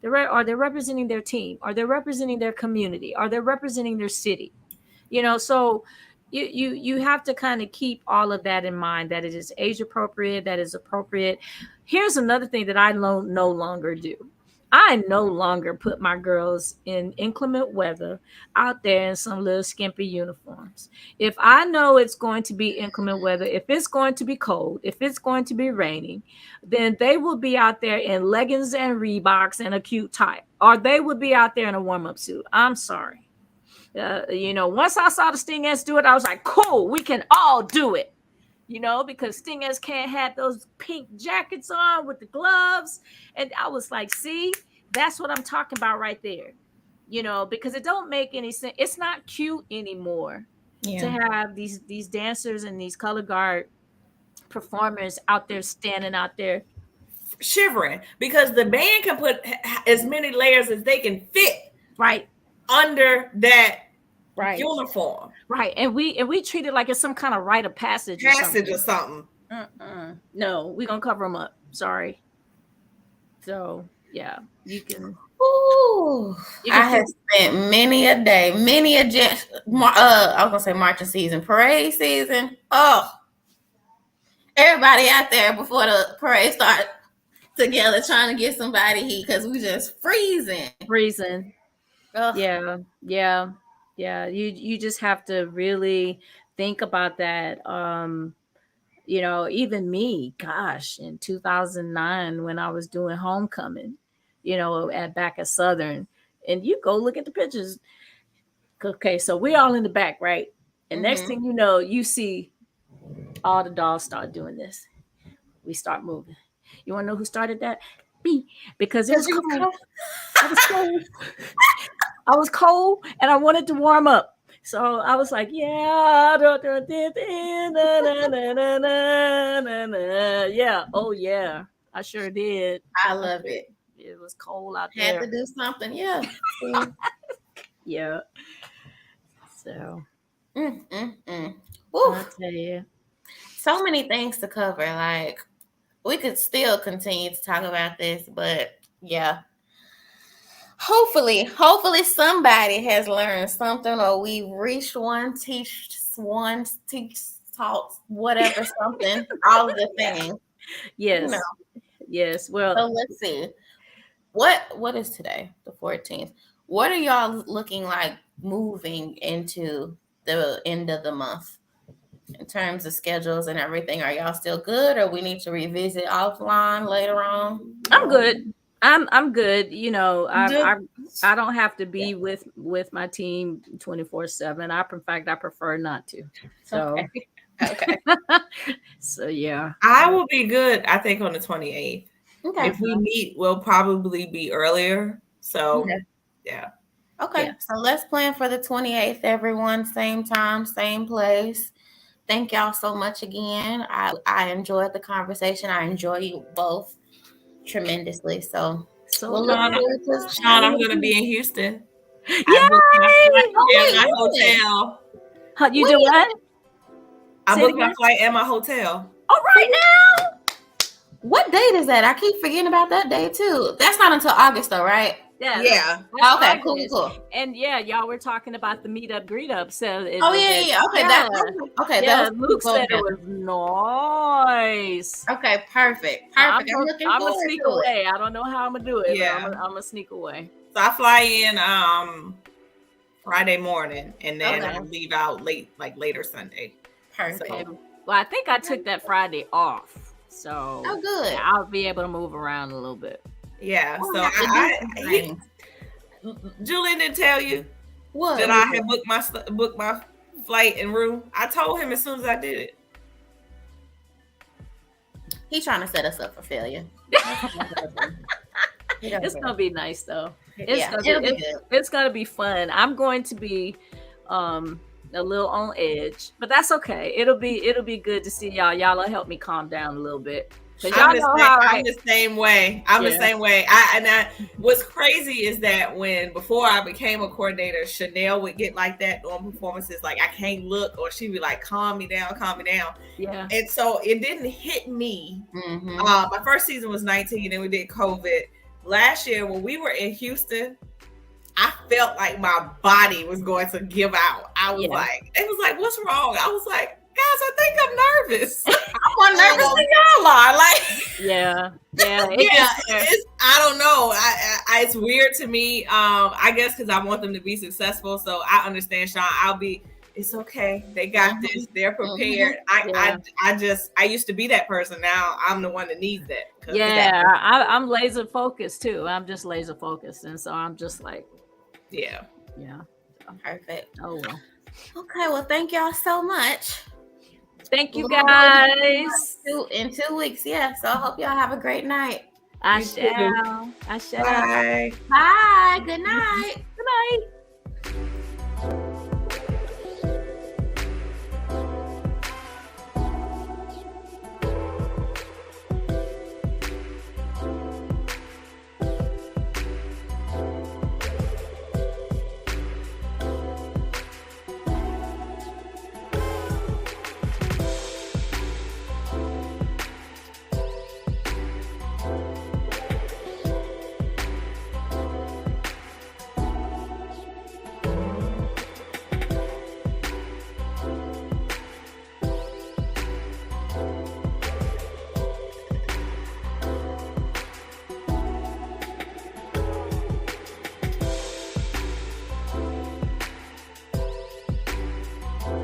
They're representing their team, or they're representing their community, or they're representing their city. So you have to kind of keep all of that in mind, that it is age appropriate, that is appropriate. Here's another thing that I no longer do. I no longer put my girls in inclement weather out there in some little skimpy uniforms. If I know it's going to be inclement weather, if it's going to be cold, if it's going to be raining, then they will be out there in leggings and Reeboks and a cute tie, or they would be out there in a warm-up suit. I'm sorry. Once I saw the Stingettes do it, I was like, cool, we can all do it. because stingers can't have those pink jackets on with the gloves. And I was like, see, that's what I'm talking about right there. Because it don't make any sense. It's not cute anymore to have these dancers and these color guard performers out there standing out there shivering, because the band can put as many layers as they can fit right under that uniform. Right. And we treat it like it's some kind of rite of passage or something. No, we're gonna cover them up. Sorry. So yeah, you can. Ooh, I have spent many a day, I was gonna say marching season, parade season. Oh, everybody out there before the parade start together trying to get somebody heat because we just freezing. Ugh. Yeah. You just have to really think about that. Even me, gosh, in 2009 when I was doing homecoming, back at Southern, and you go look at the pictures. Okay, so we're all in the back, right? And next thing you know, you see all the dolls start doing this. We start moving. You want to know who started that? Me, because it was cold. I was cold and I wanted to warm up. So I was like, yeah. Yeah. Oh, yeah. I sure did. I love it. It was cold out there. Had to do something. Yeah. Yeah. So. I'll tell you. So many things to cover. Like, we could still continue to talk about this, but yeah. Hopefully somebody has learned something, or we've reached one, teach, taught, whatever, something, all of the things. Yes. Yes. Well, so let's see. What is today? The 14th. What are y'all looking like moving into the end of the month in terms of schedules and everything? Are y'all still good, or we need to revisit offline later on? I'm good. I'm good. I don't have to be with my team 24/7. In fact, I prefer not to. So okay. So yeah, I will be good. I think on the 28th. Okay. If we meet, we'll probably be earlier. So yeah. Okay. Yeah. So let's plan for the 28th, everyone. Same time, same place. Thank y'all so much again. I enjoyed the conversation. I enjoy you both tremendously. So Sean, I'm going to be in Houston. Yay! I booked my hotel. You do what? I booked my flight and my hotel. Oh, right now? What date is that? I keep forgetting about that day too. That's not until August though, right? Yeah. Okay, cool. And yeah, y'all were talking about the meet up, greet up. So Okay, that was Luke said it was nice. Okay, perfect. I'm gonna sneak away. I don't know how I'm gonna do it. Yeah, but I'm gonna sneak away. So I fly in Friday morning, and then I leave out later Sunday. Perfect. So, well, I think I took that Friday off, so good. I'll be able to move around a little bit. Yeah, so Julian didn't tell you that I had booked my flight and room. I told him as soon as I did it. He's trying to set us up for failure. It's gonna be nice though. It's gonna be fun. I'm going to be a little on edge, but that's okay. It'll be good to see y'all. Y'all will help me calm down a little bit. I'm the same way. The same way. What's crazy is that before I became a coordinator, Chanel would get like that on performances, like I can't look, or she'd be like, calm me down. Yeah. And so it didn't hit me. My first season was 19 and we did COVID. Last year when we were in Houston, I felt like my body was going to give out. It was like, what's wrong? I was like, guys, I think I'm nervous. I'm more nervous than y'all are. I don't know. It's weird to me. I guess because I want them to be successful. So I understand, Sean. It's okay. They got this. They're prepared. I used to be that person. Now I'm the one that needs that. Yeah, I'm laser focused too. I'm just laser focused, and so I'm just like, yeah. Perfect. Oh well. Okay, well, thank y'all so much. Thank you guys. In 2 weeks, yeah. So I hope y'all have a great night. I shall. Bye. Bye. Good night. Good night.